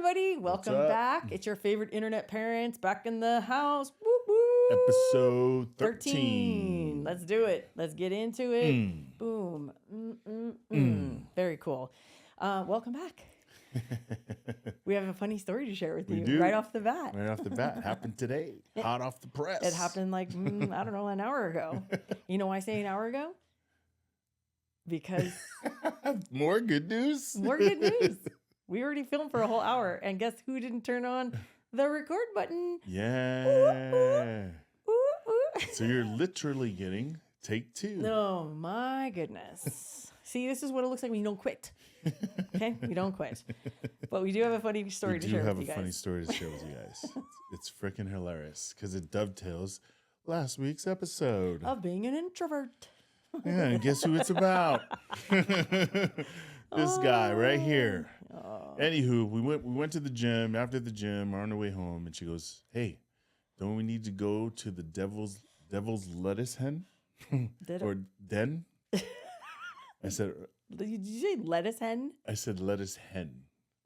everybody. Welcome back. It's your favorite internet parents back in the house. Woo woo. Episode 13. Let's do it. Let's get into it. Boom. Very cool. Welcome back. We have a funny story to share with you right off the bat. Right off the bat. Happened today. Hot off the press. It happened like, I don't know, an hour ago. You know why I say an hour ago? Because... More good news? More good news. We already filmed for a whole hour. And guess who didn't turn on the record button? Yeah. Ooh, ooh. So you're literally getting take 2. Oh, my goodness. See, this is what it looks like when you don't quit. Okay? We don't quit. But we do have a funny story to share with you guys. We do have a funny story to share with you guys. It's freaking hilarious because it dovetails last week's episode. Of being an introvert. Yeah, and guess who it's about? This guy right here. Anywho, we went to the gym. After the gym, we're on our way home, and she goes, "Hey, don't we need to go to the devil's lettuce hen or den?" I said, "Did you say lettuce hen?" I said lettuce hen.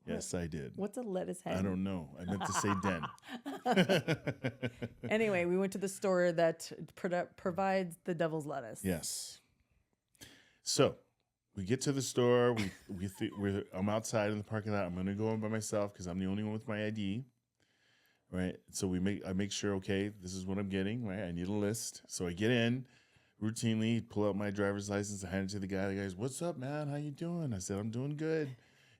Yes, I did. What's a lettuce hen? I don't know. I meant to say den. Anyway, we went to the store that provides the devil's lettuce. Yes. So we get to the store. I'm outside in the parking lot. I'm going to go in by myself because I'm the only one with my ID. Right. So I make sure, okay, this is what I'm getting. Right. I need a list. So I get in routinely, pull out my driver's license, I hand it to the guy. The guy's, "What's up, man? How you doing?" I said, "I'm doing good."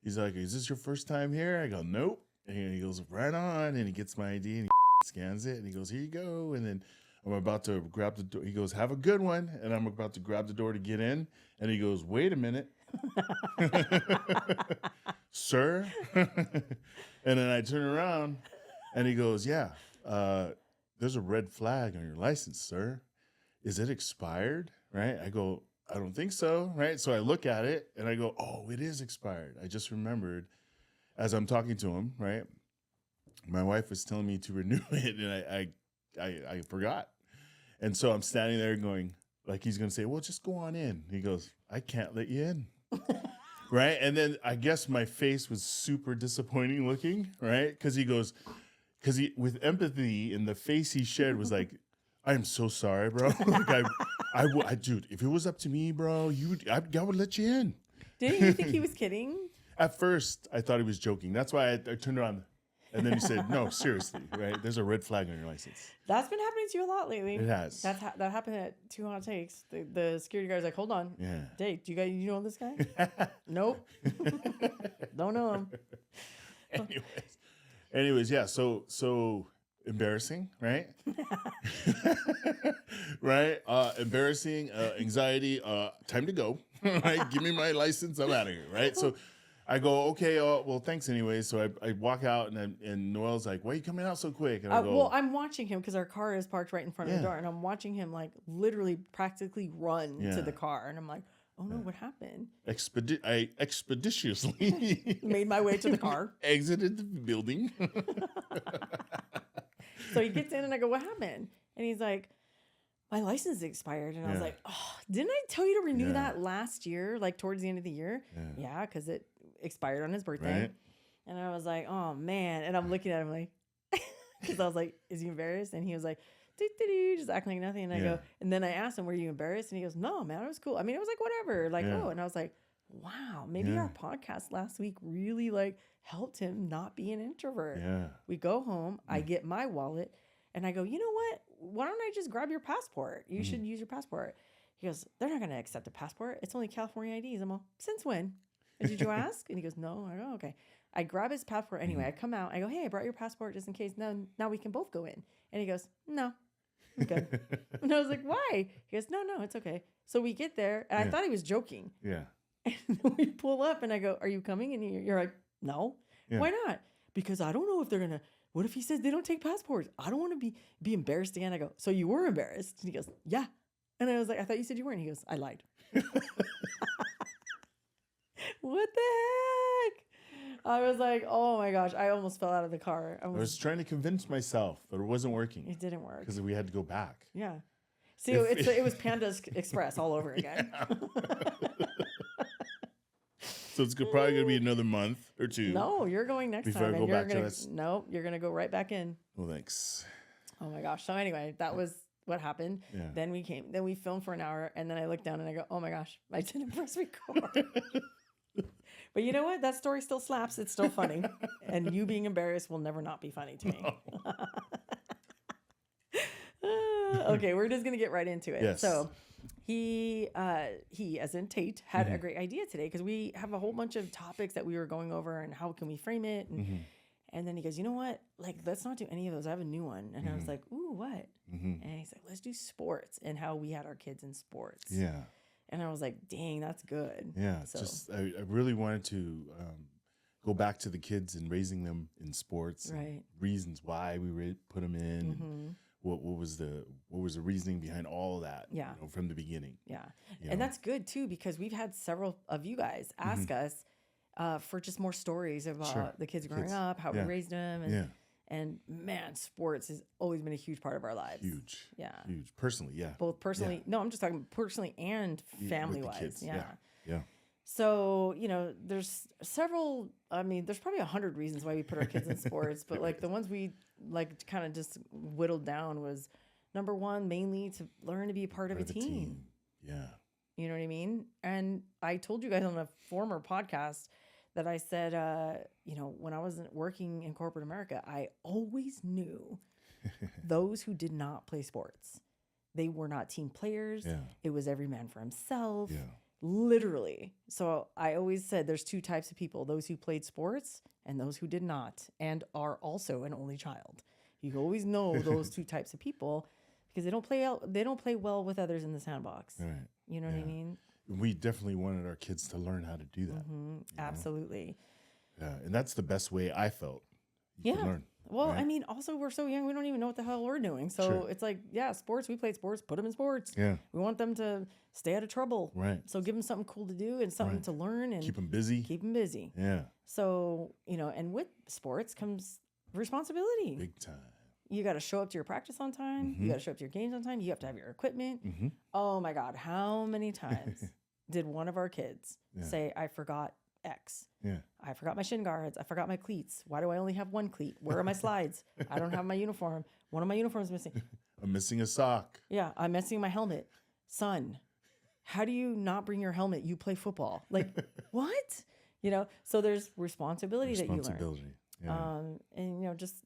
He's like, "Is this your first time here?" I go, "Nope." And he goes, "Right on." And he gets my ID and he scans it and he goes, "Here you go." And then I'm about to grab the door. He goes, "Have a good one." And I'm about to grab the door to get in. And he goes, "Wait a minute." "Sir?" And then I turn around and he goes, "Yeah, there's a red flag on your license, sir. Is it expired?" Right? I go, "I don't think so." Right? So I look at it and I go, "Oh, it is expired." I just remembered as I'm talking to him, right? My wife was telling me to renew it and I forgot. And so I'm standing there going, like he's going to say, "Well, just go on in." He goes, "I can't let you in." Right? And then I guess my face was super disappointing looking, right? Because he with empathy in the face he shared was like, "I am so sorry, bro." Like I dude, if it was up to me, bro, I would let you in. Didn't you think he was kidding? At first, I thought he was joking. That's why I turned around. And then he said, "No, seriously, right? There's a red flag on your license." That's been happening to you a lot lately. It has. That happened at 2 Hot Takes. The security guard's like, "Hold on. Yeah. Dave, you know this guy?" "Nope." "Don't know him." Anyways, yeah. So embarrassing, right? Right? Embarrassing, anxiety, time to go. Right? Give me my license. I'm out of here. Right? So I go, "Okay, well, thanks anyway." So I walk out and Noelle's like, "Why are you coming out so quick?" And I go, well, I'm watching him because our car is parked right in front of the door, and I'm watching him like literally practically run to the car, and I'm like, "Oh no, what happened?" I expeditiously made my way to the car, exited the building. So he gets in, and I go, "What happened?" And he's like, "My license expired." And I was like, "Oh, didn't I tell you to renew that last year, like towards the end of the year?" "Yeah, because it expired on his birthday." Right. And I was like, "Oh man." And I'm looking at him like, because I was like, "Is he embarrassed?" And he was like, just acting like nothing. And I go, and then I asked him, "Were you embarrassed?" And he goes, "No, man, it was cool. I mean, it was like whatever." Like, oh, and I was like, wow, maybe our podcast last week really like helped him not be an introvert. Yeah. We go home, I get my wallet, and I go, "You know what? Why don't I just grab your passport? You should use your passport." He goes, "They're not going to accept a passport. It's only California IDs." I'm all, "Since when?" "And did you ask?" And he goes, "No." I go, "Okay." I grab his passport anyway. I come out. I go, "Hey, I brought your passport just in case. Now we can both go in." And he goes, "No, I'm good." And I was like, "Why?" He goes, No, it's okay." So we get there, and I thought he was joking. Yeah. And we pull up, and I go, "Are you coming?" And you're like, "No." Yeah. "Why not?" "Because I don't know if they're going to, what if he says they don't take passports? I don't want to be embarrassed again." I go, "So you were embarrassed?" And he goes, "Yeah." And I was like, "I thought you said you weren't." He goes, "I lied." What the heck? I was like, oh my gosh, I almost fell out of the car. I was trying to convince myself that it wasn't working. It didn't work. Because we had to go back. Yeah. See, it was Panda Express all over again. So it's probably going to be another month or two. No, you're going next before time. I go back to Nope, you're going to go right back in. Well, thanks. Oh my gosh. So anyway, that was what happened. Yeah. Then we filmed for an hour, and then I look down and I go, oh my gosh, I didn't press record. But you know what? That story still slaps. It's still funny. And you being embarrassed will never not be funny to me. No. Okay, we're just going to get right into it. Yes. So he, as in Tate, had a great idea today because we have a whole bunch of topics that we were going over and how can we frame it. And then he goes, you know what? Like, let's not do any of those. I have a new one. And I was like, ooh, what? And he's like, let's do sports and how we had our kids in sports. Yeah. And I was like, dang, that's good. Yeah. So. I really wanted to go back to the kids and raising them in sports. Right. Reasons why we put them in. And what was the reasoning behind all of that? Yeah. From the beginning. Yeah. And that's good too, because we've had several of you guys ask us for just more stories about the kids growing up, how we raised them. And man, sports has always been a huge part of our lives. Huge. Yeah. Huge. Personally, yeah. Both personally. No, I'm just talking personally and family-wise. Yeah. So, there's there's probably 100 reasons why we put our kids in sports, but like the ones we like kind of just whittled down was number one, mainly to learn to be a part of a team. Yeah. You know what I mean? And I told you guys on a former podcast that I said, when I wasn't working in corporate America, I always knew those who did not play sports. They were not team players. Yeah. It was every man for himself. Yeah. Literally. So I always said there's two types of people, those who played sports and those who did not and are also an only child. You always know those two types of people because they don't play well with others in the sandbox. Right. You know what I mean? We definitely wanted our kids to learn how to do that. Absolutely. Yeah, and that's the best way I felt. You could learn. Well, right? I mean, also we're so young, we don't even know what the hell we're doing. So it's like, sports, we played sports, put them in sports. Yeah. We want them to stay out of trouble. Right. So give them something cool to do and something to learn and keep them busy. Yeah. So, and with sports comes responsibility. Big time. You got to show up to your practice on time. You got to show up to your games on time. You have to have your equipment. Oh my God. How many times did one of our kids say, I forgot X? Yeah. I forgot my shin guards. I forgot my cleats. Why do I only have one cleat? Where are my slides? I don't have my uniform. One of my uniforms missing. I'm missing a sock. Yeah. I'm missing my helmet. Son, how do you not bring your helmet? You play football. Like, what? So there's responsibility that you learn. Yeah. And, just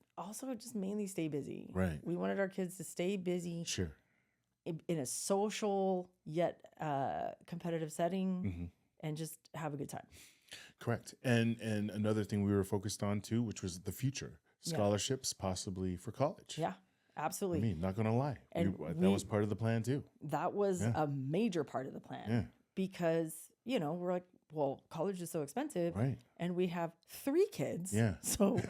mainly stay busy. Right. We wanted our kids to stay busy. Sure. In a social yet competitive setting and just have a good time. Correct. And another thing we were focused on too, which was the future. Scholarships possibly for college. Yeah, absolutely. I mean, not going to lie. And that was part of the plan too. That was a major part of the plan because, we're like, well, college is so expensive, right? And we have 3 kids. Yeah. So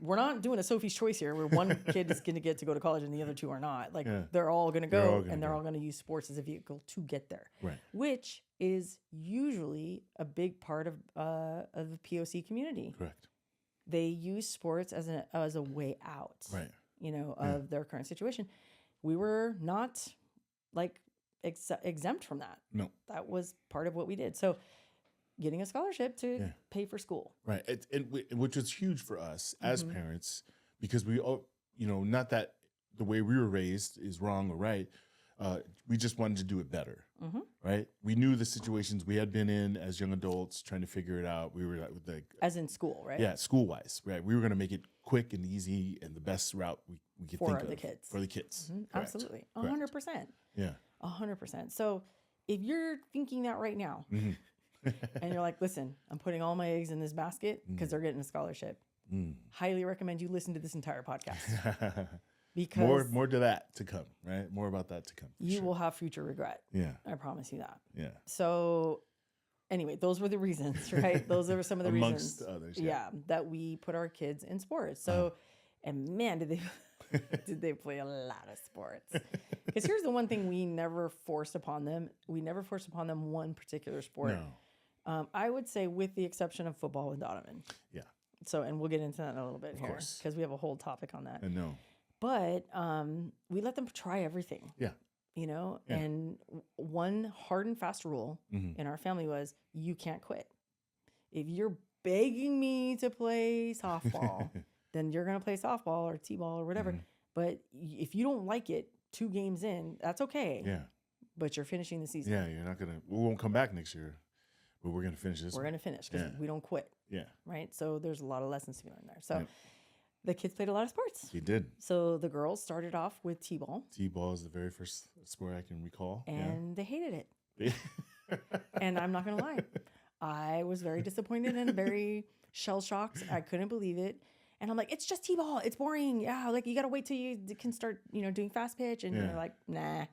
we're not doing a Sophie's Choice here, where one kid is going to get to go to college and the other 2 are not. Like they're all going to go, and they're all going to use sports as a vehicle to get there. Right. Which is usually a big part of the POC community. Correct. They use sports as a way out. Right. Of their current situation. We were not like exempt from that. No. That was part of what we did. So getting a scholarship to pay for school. Right. Which was huge for us as parents because we, not that the way we were raised is wrong or right. We just wanted to do it better. Right. We knew the situations we had been in as young adults trying to figure it out. We were like as in school, right? Yeah. School wise. Right. We were going to make it quick and easy and the best route we could think of. For the kids. Absolutely. 100%. Yeah. 100%. So if you're thinking that right now and you're like, listen, I'm putting all my eggs in this basket because they're getting a scholarship. Highly recommend you listen to this entire podcast. Because more to that to come, right? More about that to come. You will have future regret. Yeah. I promise you that. Yeah. So anyway, those were the reasons, right? Those are some of the Amongst reasons. others. Yeah. That we put our kids in sports. So, and man, did they play a lot of sports. Because here's the one thing we never forced upon them. We never forced upon them one particular sport. No. I would say with the exception of football with Donovan. Yeah. So, and we'll get into that in a little bit here. Course. Because we have a whole topic on that. I know. But we let them try everything. Yeah. you know, Yeah. and one hard and fast rule Mhm. in our family was you can't quit. If you're begging me to play softball, then you're going to play softball or t-ball or whatever. Mhm. But if you don't like it 2 games in, that's okay. Yeah. But you're finishing the season. Yeah. You're not gonna. We won't come back next year, but we're gonna finish this. We're one. going to finish because Yeah. we don't quit, Yeah. right? So there's a lot of lessons to be learned there. So Yep. the kids played a lot of sports. He did. So the girls started off with t-ball, T-ball is the very first sport I can recall. and they hated it. Yeah. And I'm not going to lie. I was very disappointed and very shell-shocked. I couldn't believe it. And I'm like, it's just t-ball. It's boring. Yeah, like you got to wait till you can start, doing fast pitch. And Yeah. they're like, nah.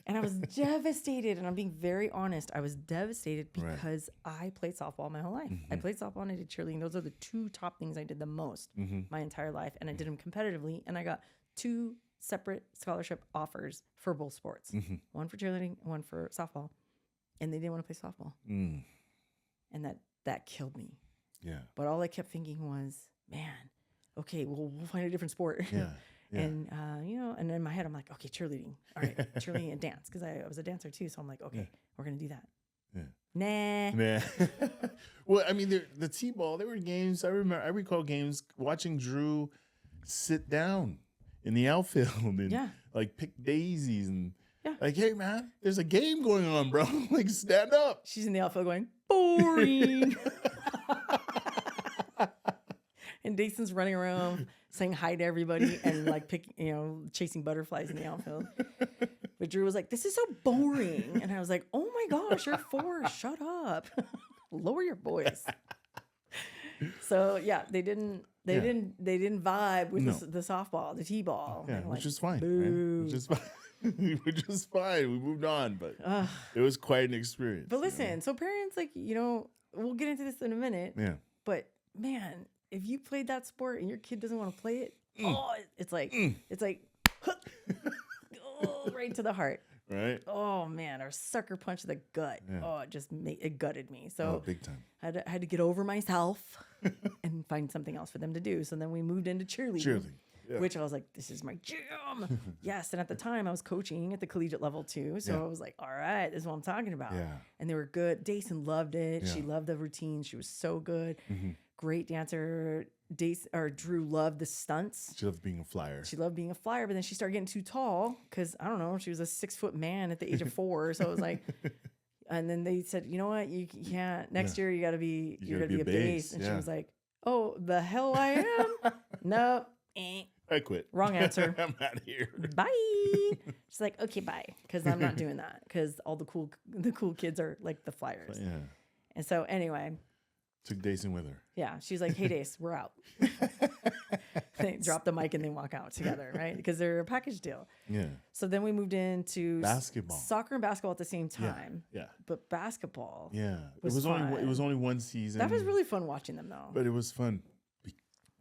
And I was devastated. And I'm being very honest. I was devastated Right. because I played softball my whole life. I Mhm. played softball and I did cheerleading. Those are the 2 top things I did the most Mhm. my entire life. And I did them competitively. And I got 2 separate scholarship offers for both sports. Mhm. One for cheerleading, one for softball. And they didn't want to play softball. Mm. And that killed me. Yeah. But all I kept thinking was, man, okay, well, we'll find a different sport. Yeah. Yeah. And, and in my head, I'm like, okay, cheerleading. All right, cheerleading and dance. Because I was a dancer too. So I'm like, okay, we're going to do that. Yeah. Nah. Man. Well, I mean, the T-ball, there were games. I recall games watching Drew sit down in the outfield and Yeah. like pick daisies and Yeah. like, hey man, there's a game going on, bro. Like, stand up. She's in the outfield going, boring. And Deison's running around saying hi to everybody and like chasing butterflies in the outfield. But Drew was like, this is so boring. And I was like, oh my gosh, you're 4. Shut up. Lower your voice. So yeah, they didn't vibe with No. the softball, the t-ball. Yeah, And which like, is fine. boo. Right? Which is fine. Which is fine. We moved on, but Ugh. it was quite an experience. But listen, so parents, we'll get into this in a minute. Yeah. But man, if you played that sport and your kid doesn't want to play it, it's like right to the heart. Right. Oh man, or sucker punch to the gut. Yeah. Oh, it gutted me. So Big time. I had to get over myself and find something else for them to do. So then we moved into cheerleading. Yeah. Which I was like, this is my jam. Yes. And at the time I was coaching at the collegiate level too. So I was like, all right, this is what I'm talking about. Yeah. And they were good. Deison loved it. Yeah. She loved the routine. She was so good. Mm-hmm. Great dancer. Drew loved the stunts. She loved being a flyer. She loved being a flyer, but then she started getting too tall because I don't know, she was a 6-foot man at the age of 4. So it was like, and then they said, you know what, you can't. Next year you got to be, you're gonna be a base. And she was like, oh, the hell I am. No, I quit. Wrong answer. I'm out of here. Bye. She's like, okay, bye, because I'm not doing that because all the cool kids are like the flyers. Yeah. And so anyway. Took Deison with her. Yeah, she's like, hey, Dace, we're out. They drop the mic and they walk out together, right? Because they're a package deal. Yeah. So then we moved into Basketball. soccer and basketball at the same time. Yeah. But basketball. Yeah. Was it was fun. only one season. That was really fun watching them though. But it was fun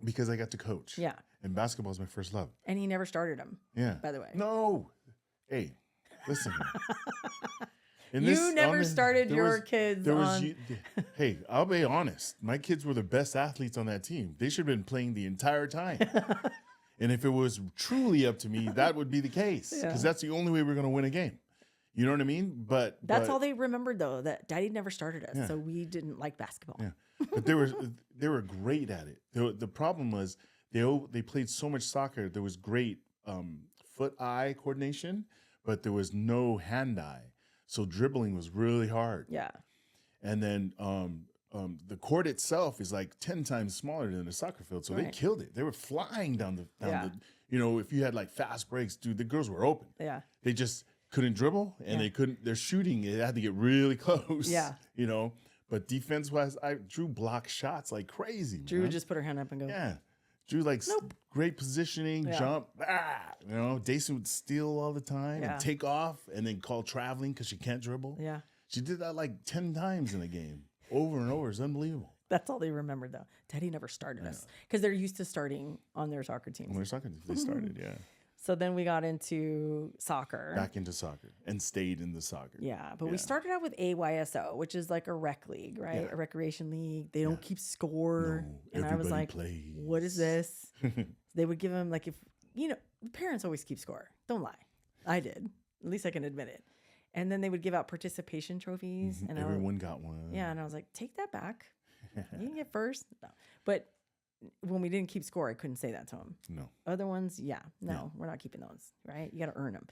because I got to coach. Yeah. And basketball is my first love. And he never started them. Yeah. By the way. No. Hey, listen. You never started your kids on. Hey, I'll be honest. My kids were the best athletes on that team. They should have been playing the entire time. And if it was truly up to me, that would be the case. Because that's the only way we're going to win a game. You know what I mean? But that's all they remembered though, that Daddy never started us. Yeah. So we didn't like basketball. Yeah. But they were great at it. The problem was they played so much soccer. There was great foot-eye coordination, but there was no hand-eye. So dribbling was really hard. Yeah. And then the court itself is like 10 times smaller than the soccer field. So they killed it. They were flying down the if you had like fast breaks, dude, the girls were open. Yeah. They just couldn't dribble and they're shooting. It had to get really close. Yeah. But defense wise, Drew blocked shots like crazy. Drew would just put her hand up and go. Yeah. Drew great positioning, jump, Deison would steal all the time and take off and then call traveling because she can't dribble. Yeah. She did that like 10 times in a game, over and over. It's unbelievable. That's all they remembered though. Daddy never started us because they're used to starting on their soccer teams. When their soccer teams, they started, yeah. So then we got into soccer. Back into soccer and stayed in the soccer. Yeah, but we started out with AYSO, which is like a rec league, right? A recreation league. They don't keep score. No, and I was like, plays. what is this? They would give them the parents always keep score. Don't lie. I did. At least I can admit it. And then they would give out participation trophies. And everyone got one. Yeah. And I was like, take that back. You can get first. No. But when we didn't keep score, I couldn't say that to him. No. Other ones, we're not keeping those, right? You got to earn them.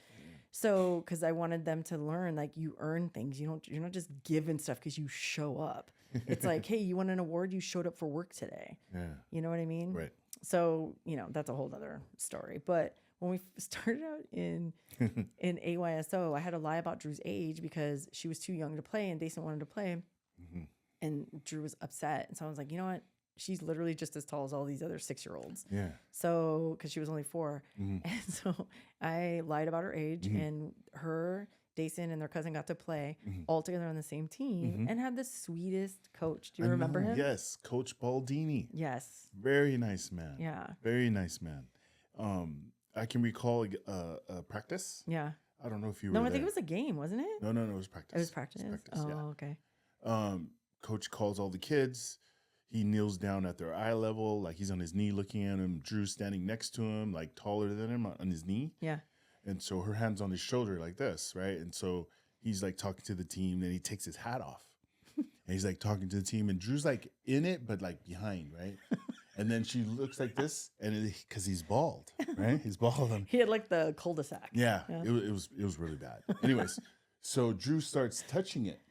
So, because I wanted them to learn, like, you earn things. You're not just given stuff because you show up. It's like, hey, you won an award, you showed up for work today. Yeah. You know what I mean? Right. So, that's a whole other story. But when we started out in AYSO, I had to lie about Drew's age because she was too young to play and Deison wanted to play. Mm-hmm. And Drew was upset. And so I was like, you know what? She's literally just as tall as all these other 6-year-olds. Yeah. So, because she was only 4. Mm-hmm. And so I lied about her age, and her, Deison, and their cousin got to play all together on the same team and had the sweetest coach. Do you remember him? Yes. Coach Baldini. Yes. Very nice man. Yeah. Very nice man. I can recall a practice. Yeah. I don't know if you were there. No, I think it was a game, wasn't it? No, it was practice. It was practice? Okay. Coach calls all the kids. He kneels down at their eye level, like he's on his knee looking at him. Drew's standing next to him, like taller than him on his knee. Yeah. And so her hand's on his shoulder like this, right? And so he's like talking to the team. Then he takes his hat off. And he's like talking to the team. And Drew's like in it, but like behind, right? And then she looks like this, and because he's bald, right? He's bald. He had like the cul-de-sac. Yeah. It was really bad. Anyways, so Drew starts touching it,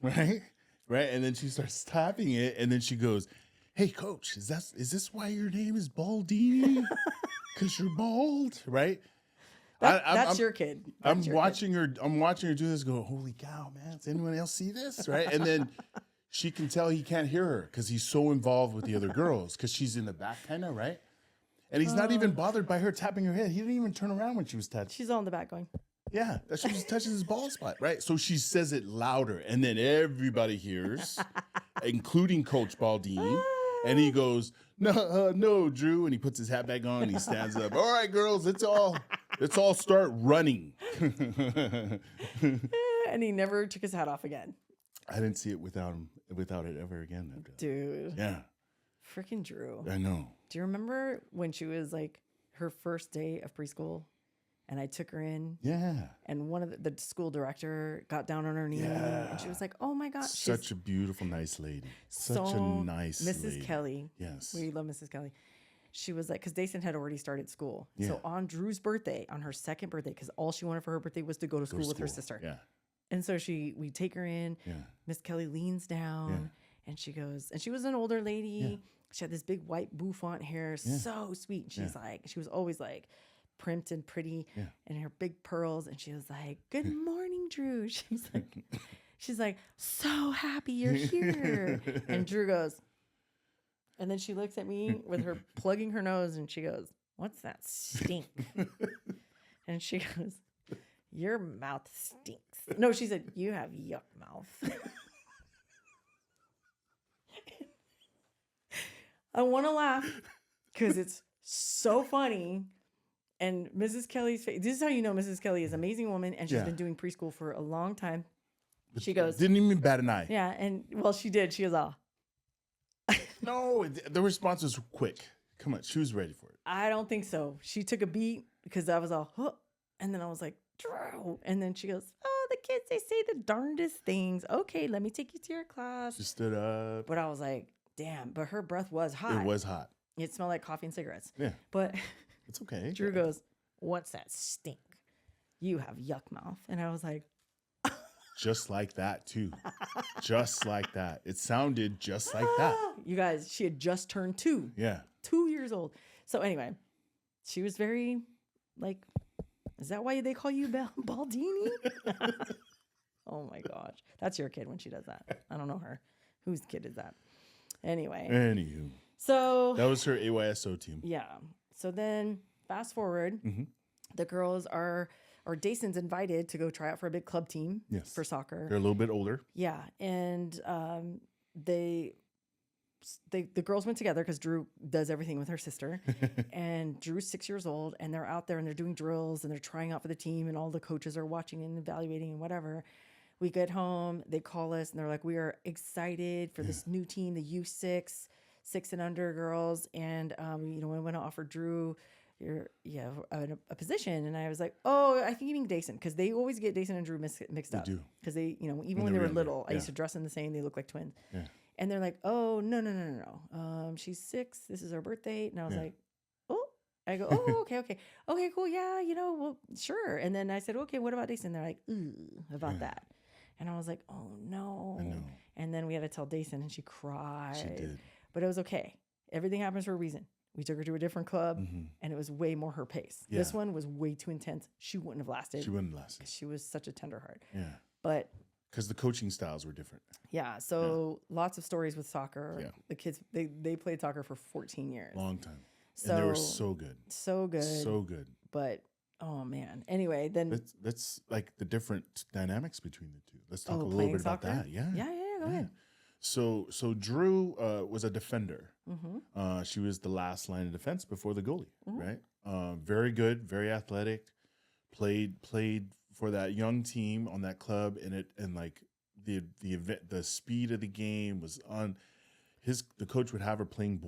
right? Right, and then she starts tapping it, and then she goes, "Hey, coach, is this why your name is Baldini? Because you're bald, right?" That's your kid. I'm watching her do this. Go, holy cow, man! Does anyone else see this? Right, and then she can tell he can't hear her because he's so involved with the other girls because she's in the back, kind of, right? And he's not even bothered by her tapping her head. He didn't even turn around when she was touching. She's all in the back going. Yeah, that she was touching his bald spot, right? So she says it louder, and then everybody hears, including Coach Baldini, and he goes, "No, Drew," and he puts his hat back on, and he stands up. "All right, girls, let's all start running." And he never took his hat off again. I didn't see it without it ever again. Dude. Yeah. Freaking Drew. I know. Do you remember when she was like her first day of preschool? And I took her in. Yeah. And one of the school director got down on her knee. Yeah. And she was like, oh my God. Such a beautiful, nice lady. Such a nice Mrs. lady. Kelly. Yes. We love Mrs. Kelly. She was like, because Deison had already started school. Yeah. So on Drew's birthday, on her second birthday, because all she wanted for her birthday was to go to school with her sister. Yeah. And so we take her in. Yeah. Miss Kelly leans down and she goes, and she was an older lady. Yeah. She had this big white bouffant hair. Yeah. So sweet. And she's like, she was always like, primped and pretty and her big pearls, and she was like, "Good morning, Drew." She's like, "So happy you're here." And Drew goes, and then she looks at me with her plugging her nose, and she goes, "What's that stink?" And she goes, "Your mouth stinks." No, she said, "You have yuck mouth." I want to laugh because it's so funny. And Mrs. Kelly's face, this is how you know Mrs. Kelly is an amazing woman, and she's been doing preschool for a long time. She goes, didn't even bat an eye. Yeah, and well, she did. She was all. No, the response was quick. Come on, she was ready for it. I don't think so. She took a beat because I was all, huh, and then I was like, Drew. And then she goes, "Oh, the kids, they say the darndest things. Okay, let me take you to your class." She stood up. But I was like, damn, but her breath was hot. It was hot. It smelled like coffee and cigarettes. Yeah. But it's okay. Drew goes, "What's that stink? You have yuck mouth." And I was like, just like that too. Just like that. It sounded just like that. You guys, she had just turned 2. Yeah. 2 years old. So anyway, she was very like, "Is that why they call you Baldini?" Oh my gosh. That's your kid when she does that. I don't know her. Whose kid is that? Anyway. Anywho. So that was her AYSO team. Yeah. So then fast forward, the girls are Deison's invited to go try out for a big club team for soccer. They're a little bit older. Yeah. And the girls went together because Drew does everything with her sister. And Drew's 6 years old, and they're out there and they're doing drills and they're trying out for the team, and all the coaches are watching and evaluating and whatever. We get home, they call us and they're like, "We are excited for this new team, the U6 and under girls. And, we want to offer Drew you have a position. And I was like, oh, I think you mean Deison. Because they always get Deison and Drew mixed up. do. Because they, even when they were younger. little, I used to dress them the same. They look like twins. Yeah. And they're like, oh, no. She's 6. This is her birth date. And I was like, oh. I go, oh, okay, cool. Yeah, well, sure. And then I said, okay, what about Deison? They're like, ooh, about that. And I was like, oh, no. I know. And then we had to tell Deison, and she cried. She did. But it was okay. Everything happens for a reason. We took her to a different club, and it was way more her pace. Yeah. This one was way too intense. She wouldn't have lasted. She was such a tender heart. Yeah. But because the coaching styles were different. Yeah. So lots of stories with soccer. Yeah. The kids, they played soccer for 14 years. Long time. So, and they were so good. So good. So good. But, oh, man. Anyway, then. That's like the different dynamics between the two. Let's talk a little bit about that. Yeah. Yeah. Go ahead. So Drew was a defender. She was the last line of defense before the goalie, right? Very good, very athletic. Played for that young team on that club, and like the event, the speed of the game was on. The coach would have her playing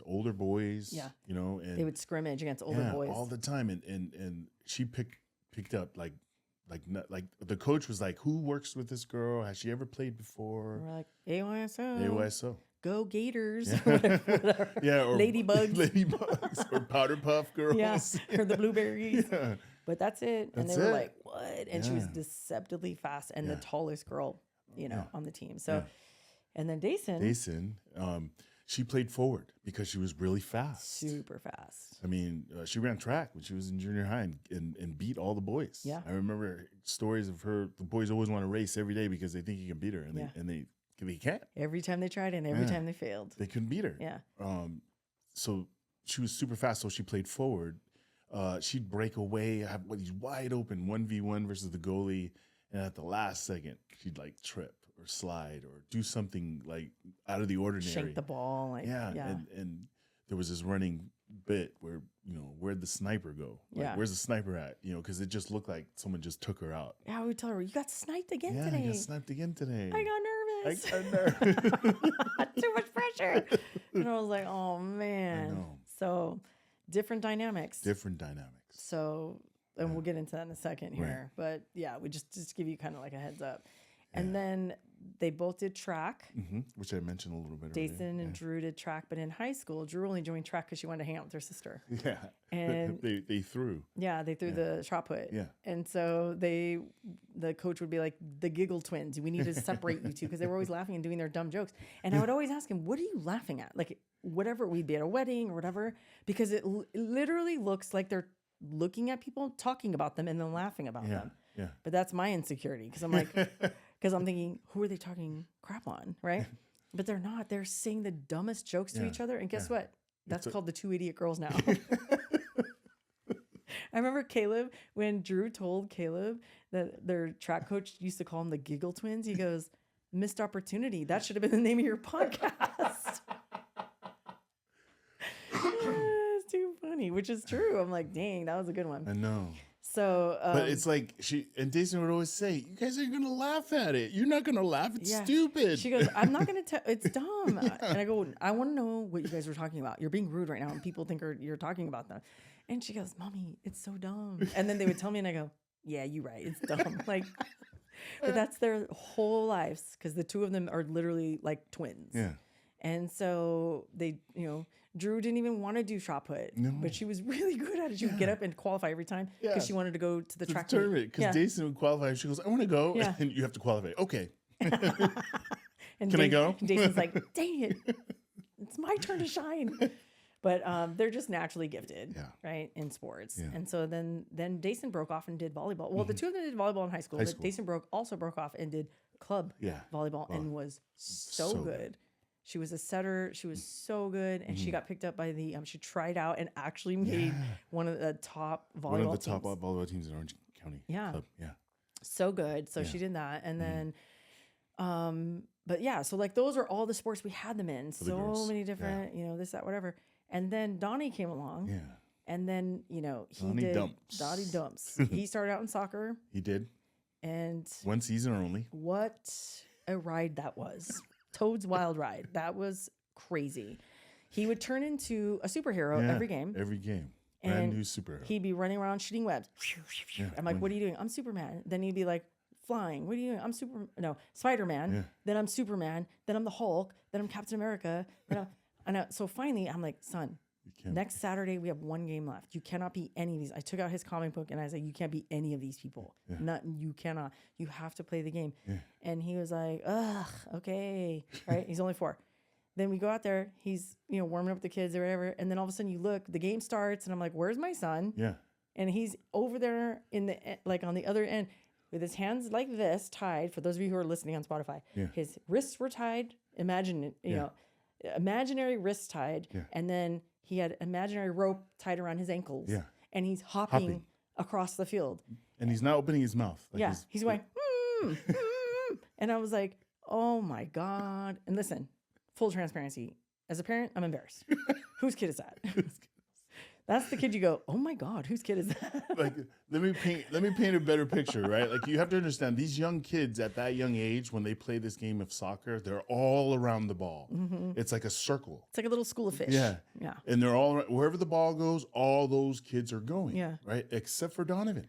older boys. Yeah, and they would scrimmage against older boys all the time, and she picked up like the coach was like, who works with this girl? Has she ever played before? We're like, AYSO. Go Gators. Yeah. Whatever. Yeah, or Ladybugs. or Powder Puff Girls. Yeah, or the Blueberries. Yeah. But that's it. And they were like, what? And she was deceptively fast and the tallest girl, on the team. So, and then Deison, she played forward because she was really fast. Super fast. I mean, she ran track when she was in junior high and beat all the boys. Yeah. I remember stories of her. The boys always want to race every day because they think you can beat her, and they can't. Every time they tried and every time they failed. They couldn't beat her. Yeah. So she was super fast, so she played forward. She'd break away, have these wide open 1v1 versus the goalie, and at the last second, she'd like trip or slide or do something like out of the ordinary. Shake the ball. And there was this running bit where, where'd the sniper go? Like, where's the sniper at? Because it just looked like someone just took her out. Yeah, we would tell her, you got sniped again today. Yeah, you got sniped again today. I got nervous. Too much pressure. And I was like, oh, man. I know. So different dynamics. So, and we'll get into that in a second here. Right. But yeah, we just give you kind of like a heads up. And then they both did track. Which I mentioned a little bit Deison and Drew did track. But in high school, Drew only joined track because she wanted to hang out with her sister. Yeah. And they threw. Yeah, they threw the shot put. Yeah. And so the coach would be like, the giggle twins, we need to separate you two, because they were always laughing and doing their dumb jokes. And I would always ask him, what are you laughing at? Like, whatever, we'd be at a wedding or whatever, because it literally looks like they're looking at people, talking about them, and then laughing about them. Yeah. But that's my insecurity, because I'm like, because I'm thinking, who are they talking crap on, right? But they're not. They're saying the dumbest jokes to each other. And guess what? That's called the Two Idiot Girls now. I remember Caleb, when Drew told Caleb that their track coach used to call them the Giggle Twins, he goes, missed opportunity. That should have been the name of your podcast. It's too funny, which is true. I'm like, dang, that was a good one. I know. So, but it's like Deison would always say, "You guys are gonna laugh at it. You're not gonna laugh. It's stupid." She goes, "I'm not gonna tell. It's dumb." And I go, "I want to know what you guys were talking about. You're being rude right now, and people think you're talking about them." And she goes, "Mommy, it's so dumb." And then they would tell me, and I go, "Yeah, you're right. It's dumb." Like, but that's their whole lives, because the two of them are literally like twins. Yeah. And so they, Drew didn't even want to do shot put, but she was really good at it. She would get up and qualify every time because she wanted to go to the track tournament. Because Deison would qualify. She goes, "I want to go," and you have to qualify. Okay. And Can I go? Jason's like, "Dang it, it's my turn to shine." But they're just naturally gifted, right, in sports. Yeah. And so then Deison broke off and did volleyball. Well, the two of them did volleyball in high school, but Deison also broke off and did club volleyball and was so good. She was a setter. She was so good, and she got picked up by she tried out and actually made one of the top volleyball teams. Volleyball teams in Orange County. Yeah, club. Yeah, so good. So she did that, and then, but yeah, so like those are all the sports we had them in. So many different, this, that, whatever. And then Donnie came along. Yeah. And then Donnie Dumps. He started out in soccer. He did. And one season only. What a ride that was. Toad's Wild Ride. That was crazy. He would turn into a superhero every game. Every game. Brand new superhero. He'd be running around shooting webs. Yeah, I'm like, what are you doing? I'm Superman. Then he'd be like, flying. What are you doing? I'm Spider-Man. Yeah. Then I'm Superman. Then I'm the Hulk. Then I'm Captain America. So finally, I'm like, son, next Saturday we have one game left. You cannot be any of these. I took out his comic book and I said, you can't be any of these people. Yeah. You cannot. You have to play the game. Yeah. And he was like, ugh, okay. Right? He's only 4. Then we go out there. He's, warming up the kids or whatever. And then all of a sudden you look, the game starts and I'm like, where's my son? Yeah. And he's over there on the other end with his hands like this tied. For those of you who are listening on Spotify, his wrists were tied. Imagine, imaginary wrists tied. Yeah. And then he had imaginary rope tied around his ankles. Yeah. And he's hopping across the field. And he's not opening his mouth. Like he's going, and I was like, oh my God. And listen, full transparency. As a parent, I'm embarrassed. Whose kid is that? That's the kid you go, oh my God, whose kid is that? Like, let me paint a better picture, right? Like, you have to understand, these young kids at that young age, when they play this game of soccer, they're all around the ball. Mm-hmm. It's like a circle. It's like a little school of fish. Yeah. Yeah. And they're all around, wherever the ball goes, all those kids are going. Yeah. Right? Except for Donovan.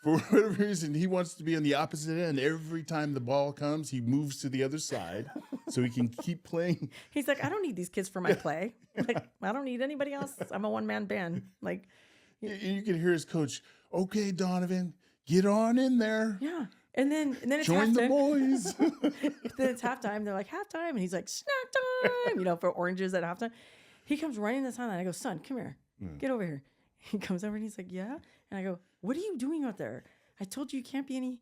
For whatever reason, he wants to be on the opposite end. Every time the ball comes, he moves to the other side so he can keep playing. He's like, I don't need these kids for my play. Like, I don't need anybody else. I'm a one-man band. Like, you can hear his coach, okay, Donovan, get on in there. Yeah. And then it's join halftime. The boys. Then it's halftime. They're like, halftime. And he's like, snack time, for oranges at halftime. He comes running the sideline. I go, son, come here. Get over here. He comes over and he's like, yeah. And I go, what are you doing out there? I told you can't be any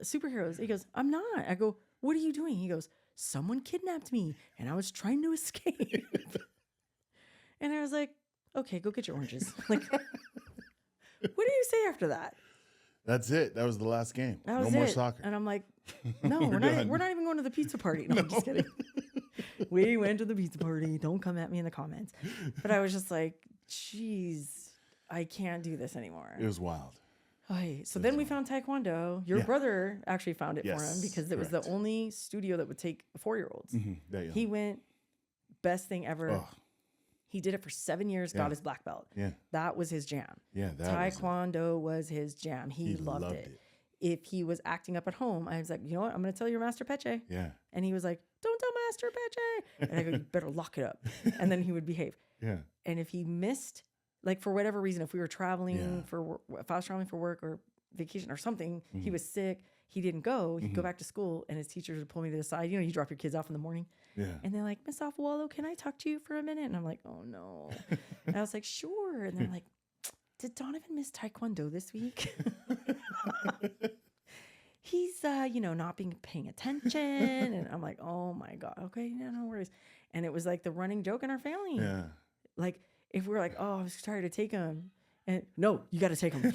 superheroes. He goes, I'm not. I go, what are you doing? He goes, someone kidnapped me and I was trying to escape. And I was like, okay, go get your oranges. Like, what do you say after that? That's it. That was the last game. That was no more it. soccer. And I'm like, no, we're not even going to the pizza party. No, I'm just kidding. We went to the pizza party. Don't come at me in the comments. But I was just like, geez, I can't do this anymore. It was wild. Okay, so then we found Taekwondo. Your brother actually found it for him because it was the only studio that would take 4-year-olds. Mm-hmm. He went, best thing ever. Oh. He did it for 7 years, got his black belt. Yeah. That was his jam. Yeah, Taekwondo was his jam. He loved it. If he was acting up at home, I was like, you know what? I'm going to tell your Master Peche. Yeah. And he was like, don't tell Master Peche. And I go, you better lock it up. And then he would behave. Yeah. And if he missed, like for whatever reason, if we were traveling if I was traveling for work or vacation or something, he was sick, he didn't go, he'd go back to school and his teachers would pull me to the side. You drop your kids off in the morning. Yeah. And they're like, Miss Offwallow, can I talk to you for a minute? And I'm like, oh no. And I was like, sure. And they're like, did Donovan miss Taekwondo this week? He's, not paying attention. And I'm like, oh my God. Okay, no worries. And it was like the running joke in our family. Yeah. Like if we're like, oh, I was tired to take him. And no, you got to take him.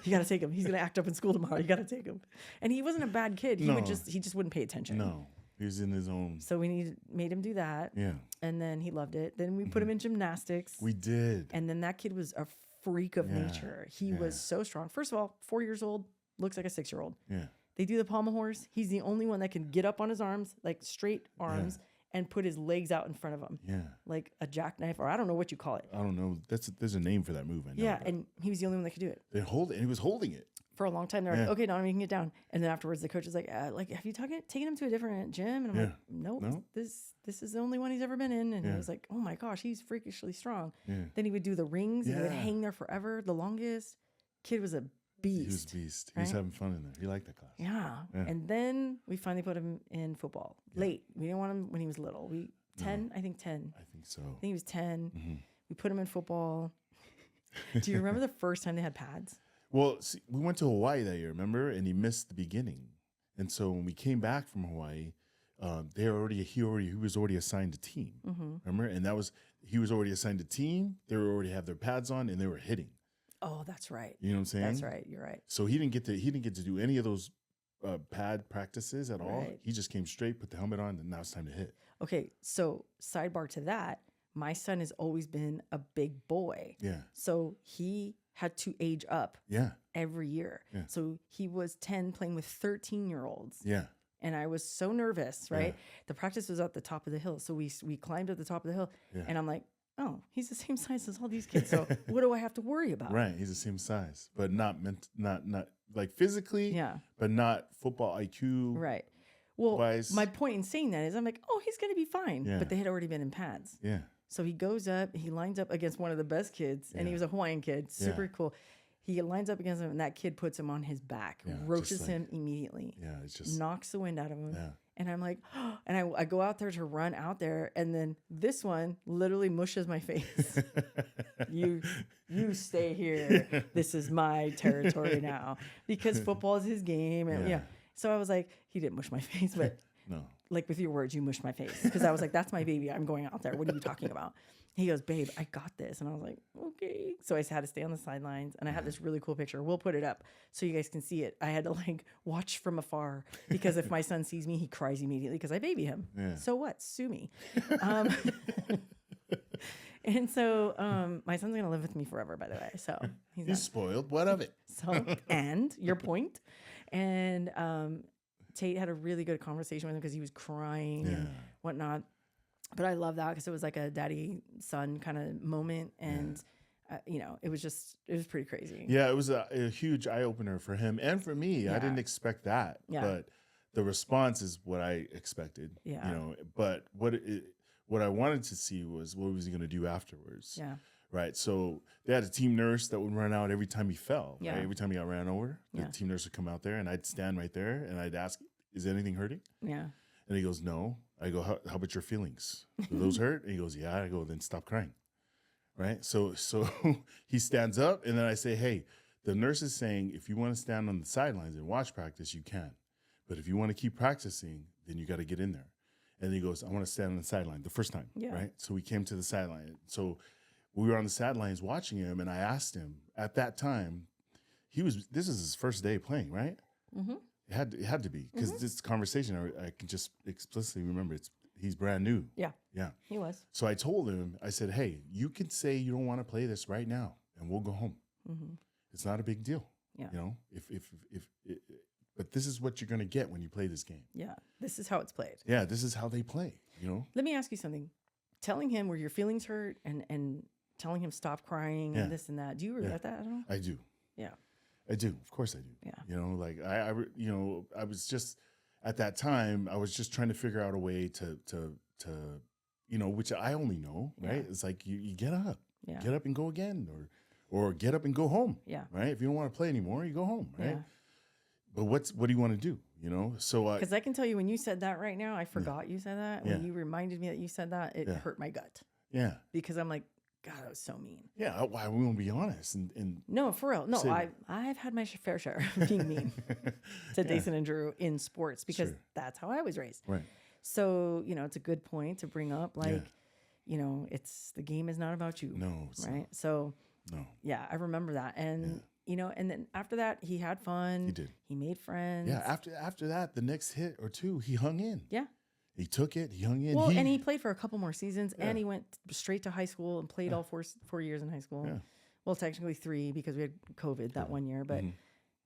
You got to take him. He's going to act up in school tomorrow. You got to take him. And he wasn't a bad kid. He just wouldn't pay attention. No, he was in his own. So we made him do that. Yeah. And then he loved it. Then we put him in gymnastics. We did. And then that kid was a freak of nature. He was so strong. First of all, 4 years old, looks like a 6-year-old. Yeah. They do the pommel horse. He's the only one that can get up on his arms, like straight arms, and put his legs out in front of him. Yeah. Like a jackknife, or I don't know what you call it. I don't know. There's a name for that move. I know. Yeah, and he was the only one that could do it. And he was holding it. For a long time. They're like, okay, Donovan, you can get down. And then afterwards, the coach is like, have you taken him to a different gym? And I'm like, nope. No? This is the only one he's ever been in. And he was like, oh my gosh, he's freakishly strong. Yeah. Then he would do the rings. And he would hang there forever, the longest. Kid was a beast. He was a beast. Right? He was having fun in there. He liked that class. Yeah. And then we finally put him in football. Late. We didn't want him when he was little. 10. I think so. I think he was 10. Mm-hmm. We put him in football. Do you remember the first time they had pads? Well, see, we went to Hawaii that year, remember? And he missed the beginning. And so when we came back from Hawaii, he was already assigned a team. Mm-hmm. Remember? And he was already assigned a team. They already have their pads on and they were hitting. Oh, that's right. You know what I'm saying? That's right. You're right. So he didn't get to do any of those pad practices at all. He just came straight, put the helmet on, and now it's time to hit. Okay, so sidebar to that, my son has always been a big boy. Yeah. So he had to age up. Yeah. Every year. Yeah. So he was 10 playing with 13-year-olds. Yeah. And I was so nervous, right? Yeah. The practice was at the top of the hill. So we climbed at the top of the hill. Yeah. And I'm like, oh, he's the same size as all these kids. So what do I have to worry about? Right. He's the same size, but not like physically, Yeah. but not football IQ. Right. Well, wise. my point in saying that is I'm like, oh, he's going to be fine. Yeah. But they had already been in pads. Yeah. So he goes up, he lines up against one of the best kids, and he was a Hawaiian kid, super cool. He lines up against him, and that kid puts him on his back, roaches him immediately. Yeah, it's just knocks the wind out of him. Yeah. And I'm like, oh, and I go out there to run out there, and then this one literally mushes my face. you stay here. This is my territory now, because football is his game, and So I was like, he didn't mush my face, but no. Like with your words, you mushed my face, because I was like, that's my baby. I'm going out there. What are you talking about? He goes, babe, I got this. And I was like, okay. So I had to stay on the sidelines, and I have this really cool picture. We'll put it up so you guys can see it. I had to like watch from afar, because if my son sees me, he cries immediately because I baby him. Yeah. So what? Sue me. And so my son's going to live with me forever, by the way. So he's spoiled. What of it? So, and your point. And Tate had a really good conversation with him because he was crying and whatnot. But I love that because it was like a daddy son kind of moment. And, it was pretty crazy. Yeah, it was a huge eye opener for him and for me. Yeah. I didn't expect that. Yeah. But the response is what I expected. Yeah. But what I wanted to see was what was he going to do afterwards. Yeah. Right. So they had a team nurse that would run out every time he fell. Yeah. Right? Every time he got ran over, the team nurse would come out there, and I'd stand right there and I'd ask, is anything hurting? Yeah. And he goes, no. I go, how about your feelings? Do those hurt? And he goes, yeah. I go, then stop crying. Right. So he stands up, and then I say, hey, the nurse is saying, if you want to stand on the sidelines and watch practice, you can. But if you want to keep practicing, then you got to get in there. And he goes, I want to stand on the sideline the first time. Yeah. Right. So we came to the sideline. So we were on the sidelines watching him, and I asked him at that time, this is his first day playing, right? Mm-hmm. It had to be, because this conversation, I can just explicitly remember he's brand new. Yeah. Yeah. He was. So I told him, I said, hey, you can say you don't want to play this right now, and we'll go home. Mm-hmm. It's not a big deal. Yeah. But this is what you're going to get when you play this game. Yeah. This is how it's played. Yeah. This is how they play, Let me ask you something. Telling him where your feelings hurt and telling him stop crying and this and that. Do you regret that at all? I do. Yeah. I do. Of course I do. Yeah. I was just, at that time, I was just trying to figure out a way to which I only know, right? Yeah. It's like you get up. Yeah. Get up and go again, or get up and go home. Yeah. Right? If you don't want to play anymore, you go home, right? Yeah. But what do you want to do? So because I can tell you, when you said that right now, I forgot you said that. When you reminded me that you said that, it hurt my gut. Yeah. Because I'm like, God, that was so mean. Yeah. Why we won't be honest and no, for real. No, I've had my fair share of being mean to Deison and Drew in sports, because that's how I was raised. Right. So it's a good point to bring up. Like, it's the game is not about you. No. It's right. Not. So. No. Yeah, I remember that, and. And then after that, he had fun. He did. He made friends. Yeah, after that, the next hit or two, he hung in. Yeah. He took it. He hung in. Well, and he played for a couple more seasons, and he went straight to high school and played all 4 years in high school. Yeah. Well, technically 3, because we had COVID that 1 year. But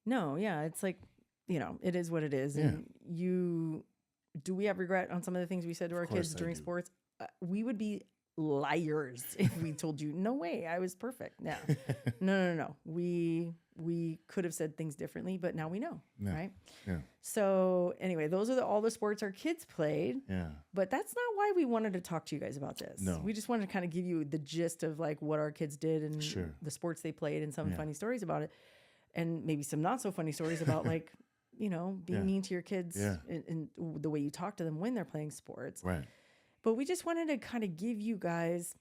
no, it's like, it is what it is. Yeah. And do we have regret on some of the things we said to our kids during sports? We would be liars if we told you, no way, I was perfect. Yeah. No. We could have said things differently, but now we know, right? Yeah. So anyway, those are all the sports our kids played. Yeah. But that's not why we wanted to talk to you guys about this. No. We just wanted to kind of give you the gist of like what our kids did and the sports they played, and some funny stories about it, and maybe some not so funny stories about like, being mean to your kids and the way you talk to them when they're playing sports. Right. But we just wanted to kind of give you guys